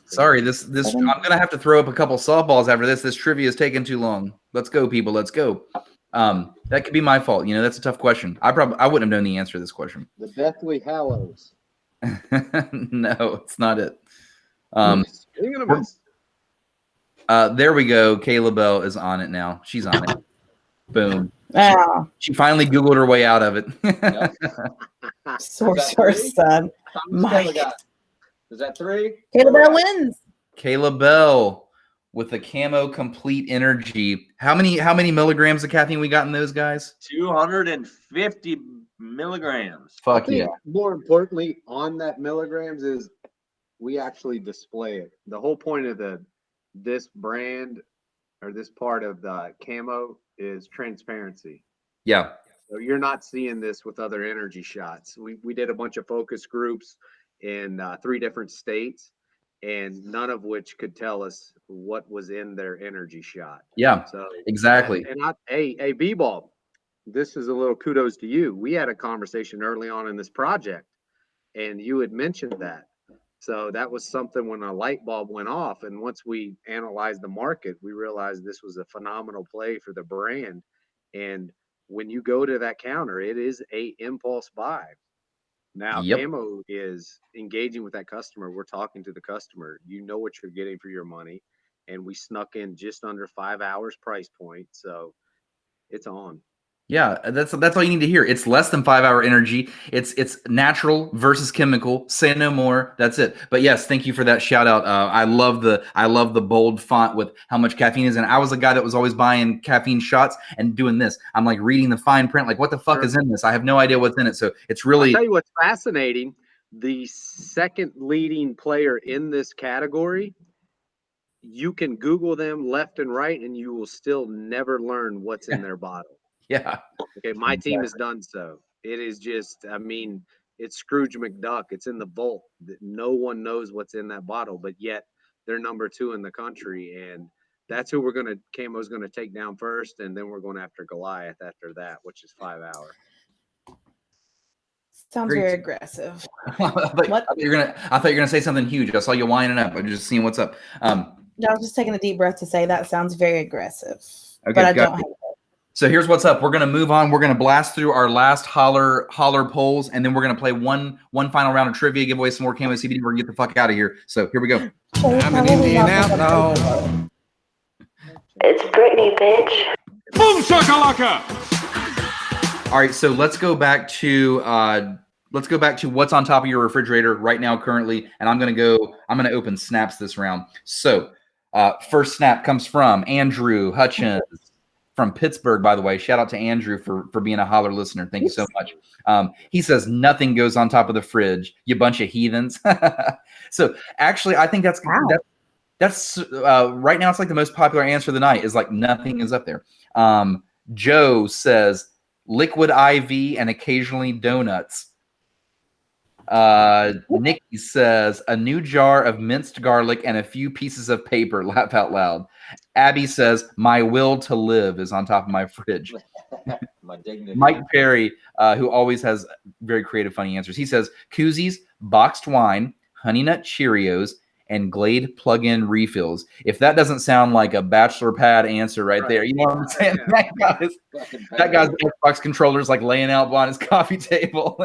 Sorry, this I'm gonna have to throw up a couple softballs after this. This trivia is taking too long. Let's go, people. Let's go. That could be my fault. You know, that's a tough question. I wouldn't have known the answer to this question. The Deathly Hallows. No, it's not it. There we go. Kayla Bell is on it now. She's on it. Boom. Wow. She finally Googled her way out of it. Sorcerer's son. Mike. Is that 3? Kayla Bell wins. Kayla Bell with the Camo Complete Energy. How many milligrams of caffeine we got in those guys? 250 milligrams. Fuck I think yeah. More importantly, on that milligrams is we actually display it. The whole point of this brand or this part of the Camo is transparency. Yeah. So you're not seeing this with other energy shots. We did a bunch of focus groups in 3 different states, and none of which could tell us what was in their energy shot. Yeah, so exactly. Hey, B-Ball, this is a little kudos to you. We had a conversation early on in this project, and you had mentioned that. So that was something when a light bulb went off, and once we analyzed the market, we realized this was a phenomenal play for the brand. And when you go to that counter, it is a impulse buy. Now, Camo is engaging with that customer. We're talking to the customer. You know what you're getting for your money. And we snuck in just under 5 hours price point. So it's on. Yeah, that's all you need to hear. It's less than 5 hour energy. It's natural versus chemical. Say no more. That's it. But yes, thank you for that shout out. I love the bold font with how much caffeine is in. I was a guy that was always buying caffeine shots and doing this. I'm like reading the fine print, like what the fuck is in this? I have no idea what's in it. So it's really. I'll tell you what's fascinating. The second leading player in this category, you can Google them left and right, and you will still never learn what's in their bottle. Yeah. Okay, my team has done so. It is just, I mean, it's Scrooge McDuck. It's in the vault. No one knows what's in that bottle, but yet they're number 2 in the country. And that's who Camo's going to take down first. And then we're going after Goliath after that, which is 5 hour. Sounds very aggressive. I thought you were gonna say something huge. I saw you winding up. I'm just seeing what's up. No, I was just taking a deep breath to say that sounds very aggressive. Okay, but I don't have it. So here's what's up. We're gonna move on. We're gonna blast through our last holler polls, and then we're gonna play one final round of trivia, give away some more Camo CBD. We're gonna get the fuck out of here. So here we go. I'm an Indian outlaw. It's Britney, bitch. Boom shakalaka. All right, so let's go back to what's on top of your refrigerator right now currently, and I'm gonna open snaps this round. So first snap comes from Andrew Hutchins from Pittsburgh, by the way. Shout out to Andrew for being a Holler listener. Thank you so much. He says nothing goes on top of the fridge, you bunch of heathens. So actually, I think that's right now. It's like the most popular answer of the night is like nothing is up there. Joe says liquid IV and occasionally donuts. Nikki says a new jar of minced garlic and a few pieces of paper. Laugh out loud. Abby says my will to live is on top of my fridge. My dignity. Mike Perry, who always has very creative, funny answers. He says koozies, boxed wine, Honey Nut Cheerios, and Glade plug-in refills. If that doesn't sound like a bachelor pad answer right there, you know what I'm saying? Yeah. That guy's Xbox controller's like laying out on his coffee table.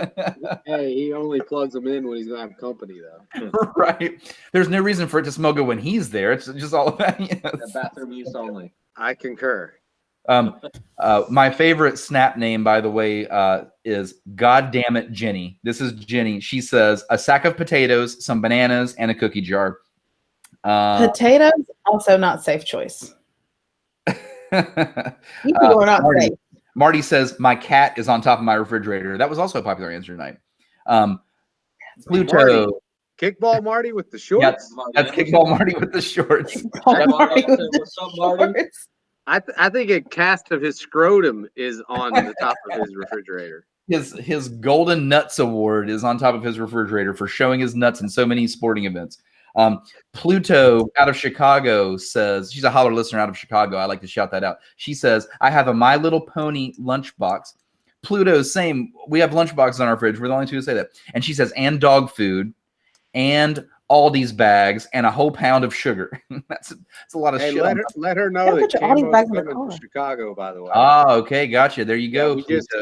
Hey, he only plugs them in when he's gonna have company, though. Right. There's no reason for it to smell good when he's there. It's just all about bathroom use only. I concur. My favorite snap name, by the way, is God Damn It Jenny. This is Jenny. She says a sack of potatoes, some bananas, and a cookie jar. Potatoes, also not safe choice. People are not safe. Marty says my cat is on top of my refrigerator. That was also a popular answer tonight. Pluto. Marty. Kickball Marty with the shorts. That's Kickball Marty with the shorts. What's up, Marty? I think a cast of his scrotum is on the top of his refrigerator. his Golden Nuts Award is on top of his refrigerator for showing his nuts in so many sporting events. Pluto out of Chicago says, she's a Holler listener out of Chicago. I like to shout that out. She says, I have a My Little Pony lunchbox. Pluto, same. We have lunchboxes on our fridge. We're the only two to say that. And she says, and dog food, and Aldi's bags, and a whole pound of sugar. That's a lot of shit. Let her know that Camo's coming to Chicago, by the way. Oh, okay, gotcha. There you go.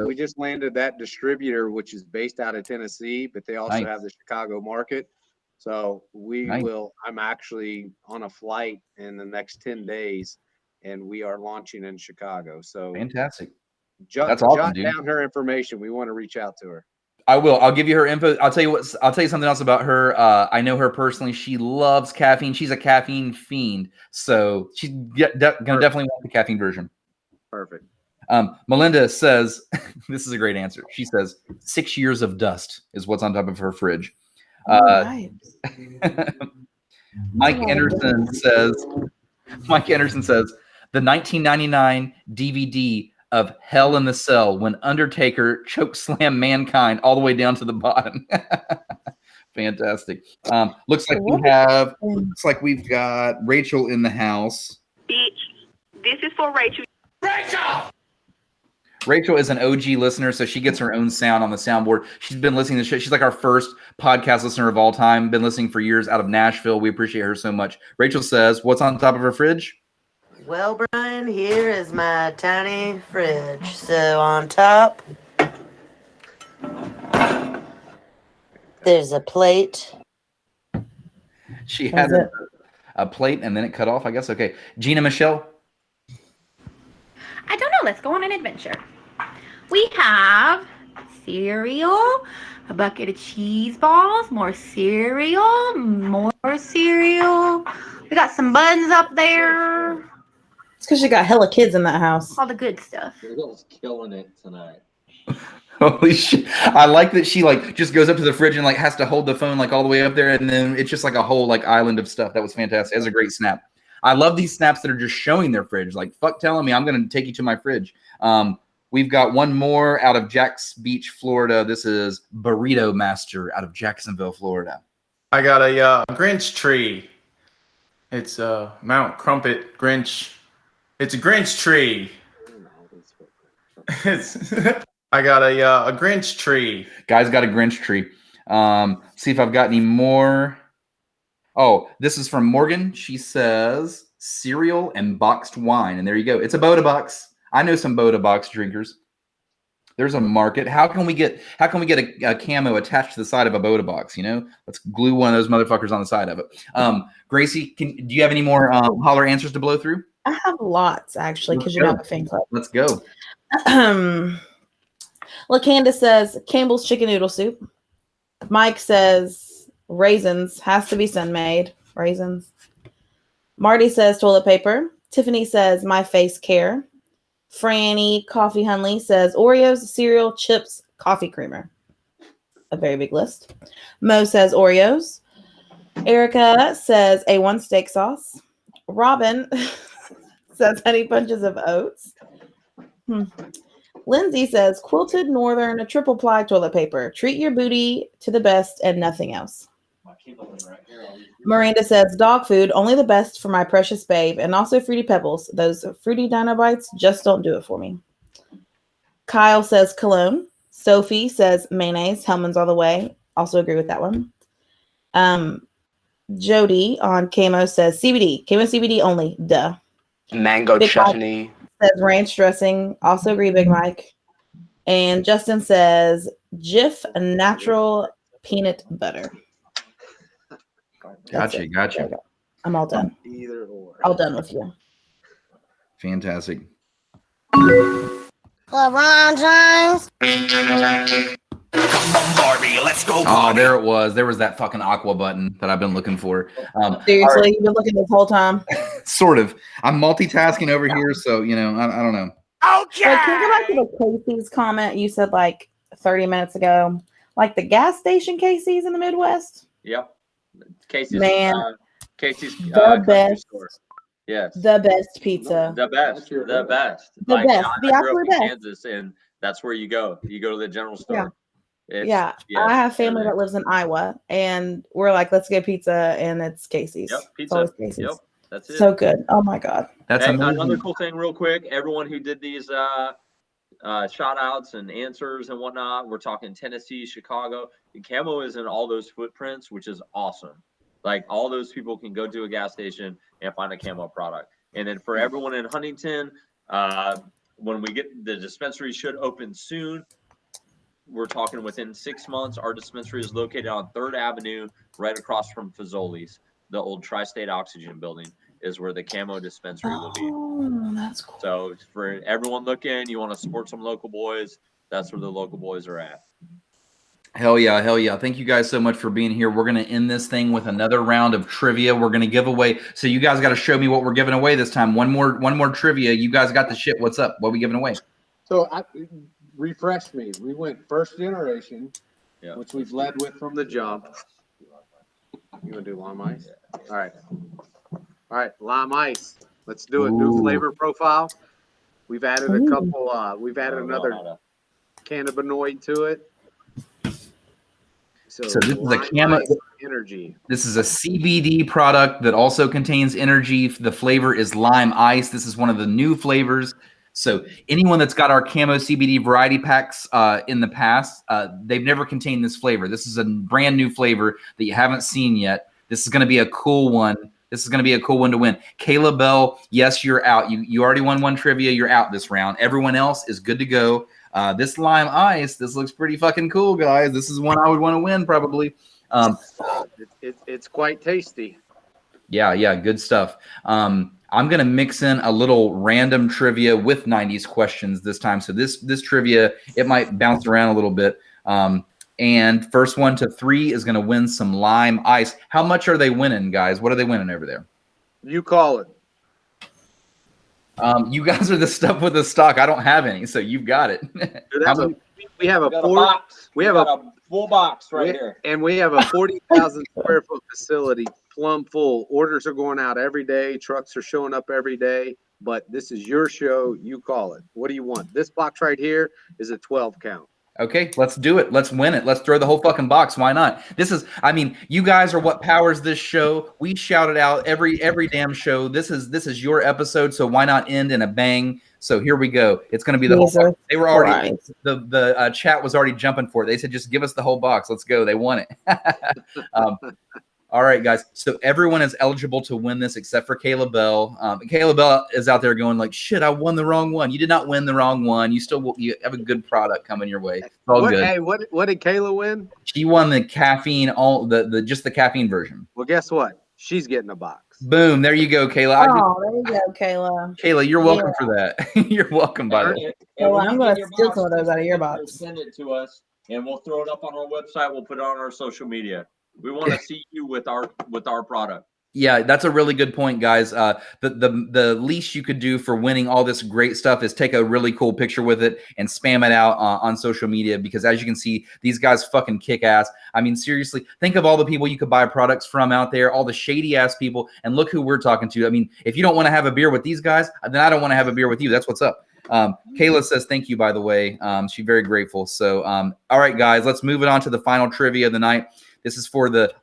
We just landed that distributor, which is based out of Tennessee, but they also have the Chicago market. So I'm actually on a flight in the next 10 days, and we are launching in Chicago. So fantastic. That's awesome, dude. Jot down her information. We want to reach out to her. I will. I'll give you her info. I'll tell you something else about her. I know her personally. She loves caffeine. She's a caffeine fiend. So she's gonna definitely want the caffeine version. Perfect. Melinda says, this is a great answer. She says 6 years of dust is what's on top of her fridge. Mike Anderson says the 1999 DVD of Hell in the Cell when Undertaker chokeslammed Mankind all the way down to the bottom. Fantastic. Looks like we've got Rachel in the house. This is for Rachel. Rachel is an OG listener, so she gets her own sound on the soundboard. She's been listening to the show. She's like our first podcast listener of all time. Been listening for years out of Nashville. We appreciate her so much. Rachel says, what's on top of her fridge? Well, Brian, here is my tiny fridge. So on top, there's a plate. She had a plate and then it cut off, I guess. Okay. Gina Michelle? I don't know. Let's go on an adventure. We have cereal, a bucket of cheese balls, more cereal, more cereal. We got some buns up there. It's because you got hella kids in that house. All the good stuff. Girl's killing it tonight. Holy shit. I like that she just goes up to the fridge and has to hold the phone all the way up there, and then it's just a whole island of stuff. That was fantastic. That was a great snap. I love these snaps that are just showing their fridge. Fuck telling me I'm going to take you to my fridge. We've got one more out of Jacks Beach, Florida. This is Burrito Master out of Jacksonville, Florida. I got a Grinch tree. It's a Mount Crumpet Grinch. It's a Grinch tree. I got a Grinch tree. Guys got a Grinch tree. See if I've got any more. Oh, this is from Morgan. She says cereal and boxed wine. And there you go. It's a Boda box. I know some Boda box drinkers. There's a market. How can we get a camo attached to the side of a Boda box? Let's glue one of those motherfuckers on the side of it. Gracie, do you have any more Holler answers to blow through? I have lots actually, because you're not a fan club. Let's go. LaCanda says Campbell's chicken noodle soup. Mike says raisins, has to be Sun-made raisins. Marty says toilet paper. Tiffany says my face care. Franny Coffee Hunley says Oreos, cereal, chips, coffee creamer. A very big list. Mo says Oreos. Erica says A1 steak sauce. Robin says honey bunches of oats. Lindsay says quilted northern triple ply toilet paper. Treat your booty to the best and nothing else. Miranda says dog food, only the best for my precious babe, and also Fruity Pebbles. Those fruity dino bites just don't do it for me. Kyle says cologne. Sophie says mayonnaise. Hellman's all the way. Also agree with that one. Jody on CAMO says CBD. CAMO CBD only. Duh. Mango Big chutney. Mike says ranch dressing. Also agree, Big Mike. And Justin says Jif natural peanut butter. Gotcha. I'm all done. Either or. All done with you. Fantastic. LeBron James. Come on, Barbie, let's go. Oh, there it was. There was that fucking aqua button that I've been looking for. Seriously, you've been looking this whole time. Sort of. I'm multitasking over here, so I don't know. Okay. Can we go back to the Casey's comment you said 30 minutes ago? The gas station Casey's in the Midwest? Yep. Casey's. Man, Casey's. the best. Store. Yes. The best pizza. The best. The best. The best. The I grew absolute up in best. Kansas, and That's where you go. You go to the general store. Yeah. I have family that lives in Iowa, and we're like, let's get pizza, and it's Casey's. Yep, It's pizza. always Casey's. Yep, that's it. So good. Oh my God. That's hey, amazing. another cool thing, real quick. Everyone who did these shout outs and answers and whatnot, we're talking Tennessee, Chicago. And Camo is in all those footprints, which is awesome. Like, all those people can go to a gas station and find a Camo product. And then for everyone in Huntington, when we get the dispensary should open soon. We're talking within 6 months. Our dispensary is located on 3rd Avenue, right across from Fazoli's. The old Tri-State Oxygen building is where the Camo dispensary will be. Oh, that's cool. So for everyone looking, you want to support some local boys, that's where the local boys are at. Hell yeah, hell yeah. Thank you guys so much for being here. We're going to end this thing with another round of trivia. We're going to give away. So you guys got to show me what we're giving away this time. One more trivia. You guys got the shit. What's up? What are we giving away? So refresh me. We went first generation, which we've led with from the jump. You want to do lime ice? All right, lime ice. Let's do it. New flavor profile. We've added a couple. We've added another cannabinoid to it. So this is a Camo energy. This is a CBD product that also contains energy. The flavor is lime ice. This is one of the new flavors. So anyone that's got our Camo CBD variety packs in the past, they've never contained this flavor. This is a brand new flavor that you haven't seen yet. This is going to be a cool one. This is going to be a cool one to win. Kayla Bell, yes, you're out. You already won one trivia. You're out this round. Everyone else is good to go. This lime ice, this looks pretty fucking cool, guys. This is one I would want to win probably. It's quite tasty. Yeah, good stuff. I'm going to mix in a little random trivia with 90s questions this time. So this trivia, it might bounce around a little bit. And first one to 3 is going to win some lime ice. How much are they winning, guys? What are they winning over there? You call it. You guys are the stuff with the stock. I don't have any, so you've got it. Dude, we have a box. We have a full box right here. And we have a 40,000 square foot facility plumb full. Orders are going out every day. Trucks are showing up every day. But this is your show. You call it. What do you want? This box right here is a 12 count. Okay, let's do it. Let's win it. Let's throw the whole fucking box. Why not? You guys are what powers this show. We shout it out every damn show. This is your episode, so why not end in a bang? So here we go. It's going to be the whole. They were already the chat was already jumping for it. They said just give us the whole box. Let's go. They want it. All right, guys. So everyone is eligible to win this except for Kayla Bell. Kayla Bell is out there going like, "Shit, I won the wrong one." You did not win the wrong one. You have a good product coming your way. It's all good. Hey, what did Kayla win? She won the caffeine, just the caffeine version. Well, guess what? She's getting a box. Boom! There you go, Kayla. There you go, Kayla. Kayla, you're welcome for that. You're welcome, by the way. Kayla, I'm going to steal some of those out of your box. Send it to us, and we'll throw it up on our website. We'll put it on our social media. We want to see you with our product. Yeah, that's a really good point, guys. The least you could do for winning all this great stuff is take a really cool picture with it and spam it out on social media, because as you can see, these guys fucking kick ass. I mean, seriously, think of all the people you could buy products from out there, all the shady ass people, and look who we're talking to. I mean, if you don't want to have a beer with these guys, then I don't want to have a beer with you. That's what's up. Kayla says thank you, by the way. She's very grateful. So, all right, guys, let's move it on to the final trivia of the night. This is for the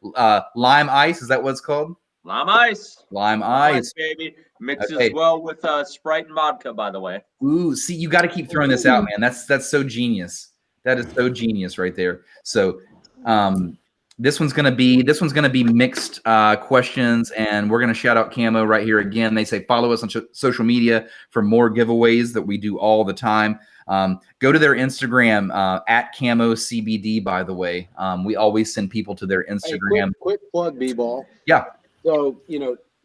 lime ice. Is that what it's called? Lime ice. Lime ice, baby. Mixes well with Sprite and vodka, by the way. Ooh, see, you got to keep throwing this out, man. That's so genius. That is so genius right there. So, this one's gonna be mixed questions, and we're gonna shout out Camo right here again. They say follow us on social media for more giveaways that we do all the time. Go to their Instagram at CAMO CBD, by the way. We always send people to their Instagram. Hey, quick plug, B-Ball. Yeah. So,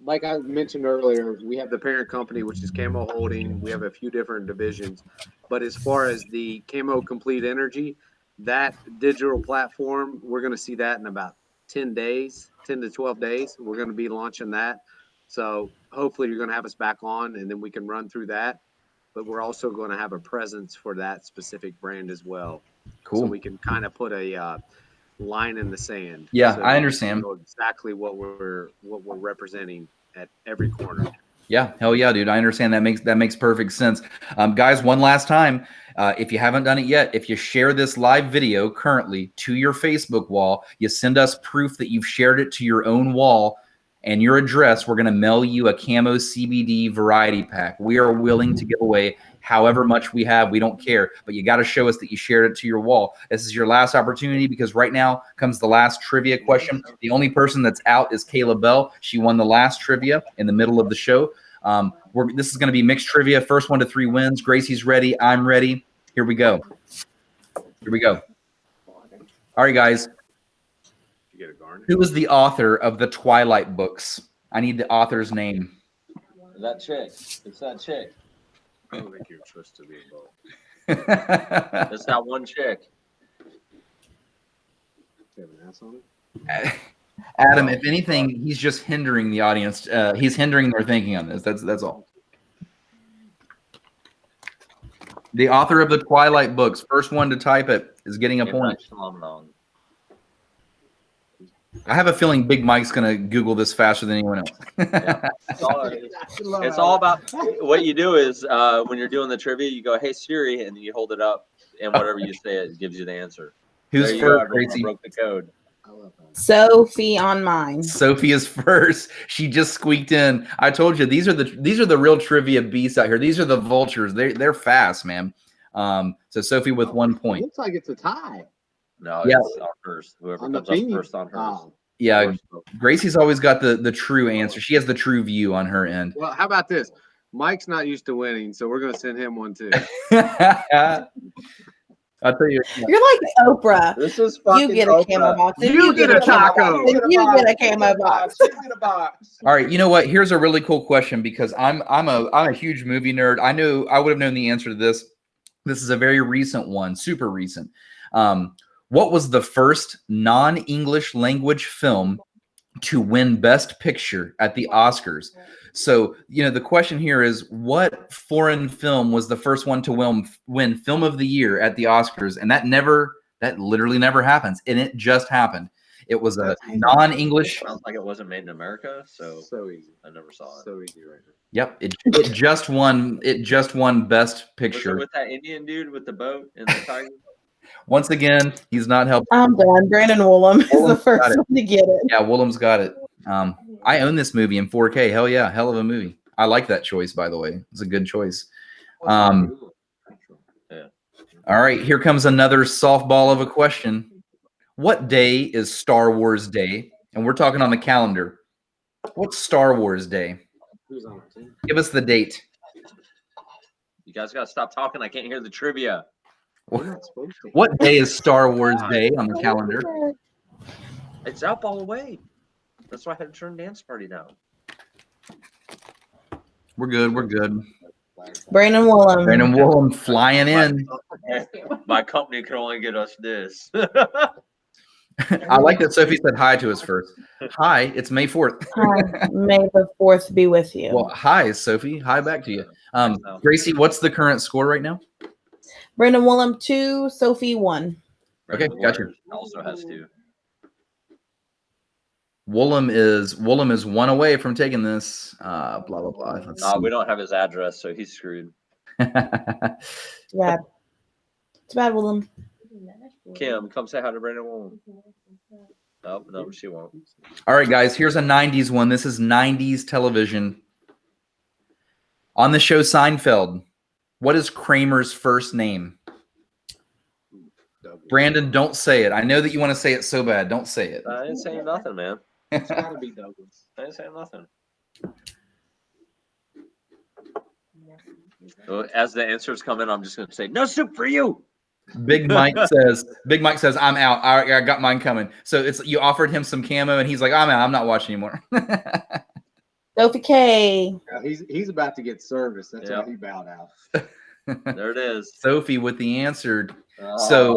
like I mentioned earlier, we have the parent company, which is Camo Holding. We have a few different divisions. But as far as the Camo Complete Energy, that digital platform, we're going to see that in about 10 to 12 days. We're going to be launching that. So hopefully you're going to have us back on, and then we can run through that. But we're also going to have a presence for that specific brand as well. Cool. So we can kind of put a line in the sand. Yeah, so I understand. know exactly what we're representing at every corner. Yeah, hell yeah, dude. I understand. That makes perfect sense. Guys, one last time. If you haven't done it yet, if you share this live video currently to your Facebook wall, you send us proof that you've shared it to your own wall and your address, we're going to mail you a CAMO CBD variety pack. We are willing to give away however much we have. We don't care, but you got to show us that you shared it to your wall. This is your last opportunity because right now comes the last trivia question. The only person that's out is Kayla Bell. She won the last trivia in the middle of the show. This is going to be mixed trivia. First 1 to 3 wins. Gracie's ready. I'm ready. Here we go. Here we go. All right, guys. Who is the author of the Twilight books? I need the author's name. That chick. It's that chick. I don't think you're supposed to be involved. It's that one chick. Do you have an ass on it? Adam, if anything, he's just hindering the audience. He's hindering their thinking on this. That's all. The author of the Twilight books, first one to type it, is getting a point. I have a feeling Big Mike's going to Google this faster than anyone else. Yeah. It's all about what you do is when you're doing the trivia, you go, "Hey Siri," and then you hold it up, and whatever you say, it gives you the answer. Who's there you first, go, everyone. Gracie? I broke the code. Sophie on mine. Sophie is first. She just squeaked in. I told you these are the real trivia beasts out here. These are the vultures. They're fast, man. So Sophie with 1 point. Looks like it's a tie. No, Yeah. it's our first. Whoever On the comes up team. first on hers. Oh. Yeah, Gracie's always got the true answer. She has the true view on her end. Well, how about this? Mike's not used to winning, so we're going to send him one too. I'll tell you. You're like Oprah. This is You get a camo box. and You get a taco. And you get a camo box. All right, you know what? Here's a really cool question because I'm a huge movie nerd. I knew I would have known the answer to this. This is a very recent one, super recent. What was the first non-English language film to win Best Picture at the Oscars? So, the question here is, what foreign film was the first one to win Film of the Year at the Oscars? And that literally never happens. And it just happened. It was a non-English. Sounds like it wasn't made in America, so easy. I never saw it. So easy right now. Yep, it just won. It just won Best Picture. Was it with that Indian dude with the boat and the tiger? Once again, he's not helping. I'm done. Brandon Woolham is the first one to get it. Yeah, Woolham's got it. I own this movie in 4K. Hell yeah, hell of a movie. I like that choice, by the way. It's a good choice. Yeah. All right, here comes another softball of a question. What day is Star Wars Day? And we're talking on the calendar. What's Star Wars Day? Who's on the team? Give us the date. You guys got to stop talking. I can't hear the trivia. What day is Star Wars Day on the calendar? It's up all the way. That's why I had to turn dance party down. We're good. We're good. Brandon Woolham. Brandon Woolham flying in. My company can only get us this. I like that Sophie said hi to us first. Hi, it's May 4th. Hi, May the 4th be with you. Well, hi, Sophie. Hi back to you. Gracie, what's the current score right now? Brandon Woolham 2, Sophie 1. Okay, gotcha. Also has to. Woolham is 1 away from taking this. Blah blah blah. Let's see. We don't have his address, so he's screwed. Yeah, it's bad, Woolham. Kim, come say hi to Brandon Woolham. No, she won't. All right, guys. Here's a '90s one. This is '90s television. On the show Seinfeld, what is Kramer's first name? Brandon, don't say it. I know that you want to say it so bad. Don't say it. I ain't saying nothing, man. It's got to be Douglas. I ain't saying nothing. So as the answers come in, I'm just going to say, no soup for you. Big Mike says, I'm out. I got mine coming. So you offered him some camo and he's like, I'm out. I'm not watching anymore. Sophie K. Yeah, he's about to get service. That's why he bowed out. There it is. Sophie with the answer. So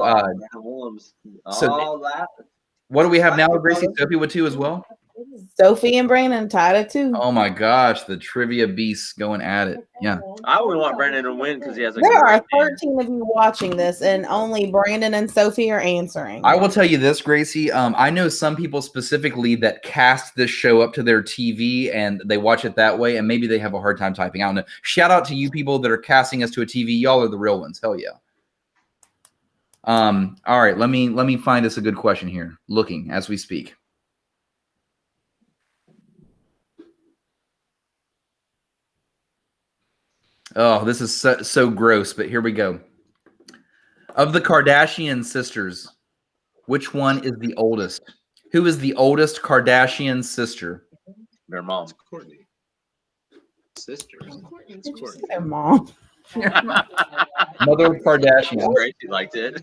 what do we have now, Gracie? Sophie with 2 as well? Sophie and Brandon tied at 2. Oh my gosh, the trivia beasts going at it. Yeah. I would want Brandon to win because he has a There are 13 of you watching this, and only Brandon and Sophie are answering. I will tell you this, Gracie. I know some people specifically that cast this show up to their TV and they watch it that way, and maybe they have a hard time typing. I don't know. Shout out to you people that are casting us to a TV. Y'all are the real ones. Hell yeah. All right, let me find us a good question here. Looking as we speak. Oh, this is so gross, but here we go. Of the Kardashian sisters, which one is the oldest? Who is the oldest Kardashian sister? Their mom. Courtney. Sisters. Their mom. Mother Kardashian. That's great. She liked it.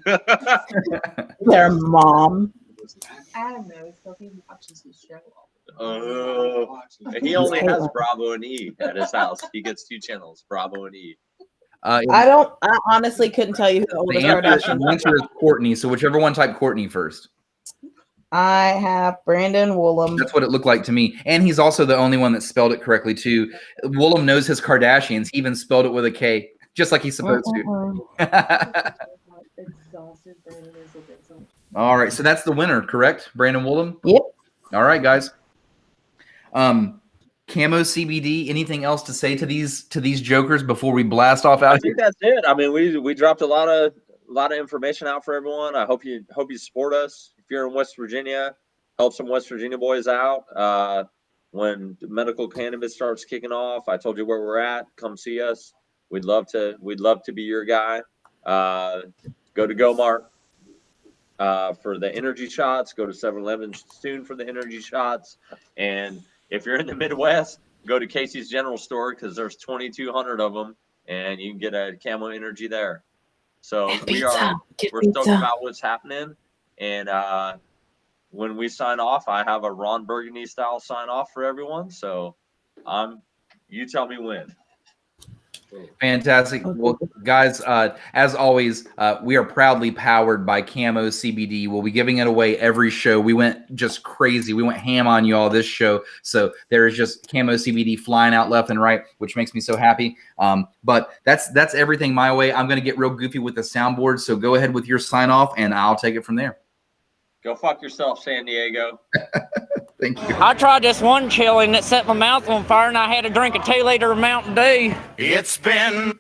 Their mom. Adam knows, so he watches the show. Oh, he only has Bravo and E at his house. He gets 2 channels, Bravo and E. I honestly couldn't tell you who the oldest Kardashian. The answer is Courtney. So whichever one, type Courtney first. I have Brandon Woolham. That's what it looked like to me. And he's also the only one that spelled it correctly too. Woolham knows his Kardashians. He even spelled it with a K, just like he's supposed to. All right, so that's the winner, correct? Brandon Woolham? Yep. All right, guys. CAMO CBD, anything else to say to these jokers before we blast off out I think that's it. I mean, we dropped a lot of information out for everyone. I hope you support us. If you're in West Virginia, help some West Virginia boys out. When medical cannabis starts kicking off, I told you where we're at. Come see us. We'd love to be your guy. Go to GoMart for the energy shots. Go to 7-Eleven soon for the energy shots. And if you're in the Midwest, go to Casey's General Store because there's 2,200 of them, and you can get a Camo Energy there. So we're stoked about what's happening. And when we sign off, I have a Ron Burgundy style sign off for everyone. So you tell me when. Fantastic. Well, guys, as always, we are proudly powered by CAMO CBD. We'll be giving it away every show. We went just crazy. We went ham on you all this show. So there is just CAMO CBD flying out left and right, which makes me so happy. But that's everything my way. I'm going to get real goofy with the soundboard. So go ahead with your sign off, and I'll take it from there. Go fuck yourself, San Diego. Thank you. I tried this one chili and it set my mouth on fire, and I had to drink a 2-liter of Mountain Dew. It's been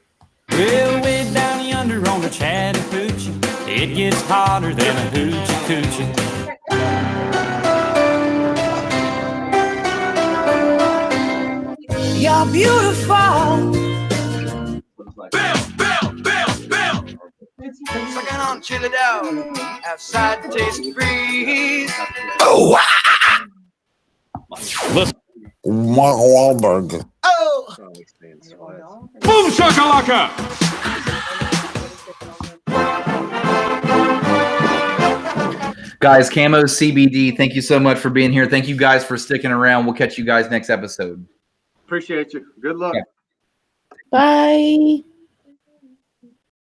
well, way down yonder on the Chattahoochee, it gets hotter than a hoochie coochie. You're beautiful. Sucking on chili dog, outside taste freeze. Oh, Listen. Mark Wahlberg. Oh! Boom shakalaka! Guys, CAMO CBD, thank you so much for being here. Thank you guys for sticking around. We'll catch you guys next episode. Appreciate you. Good luck. Bye.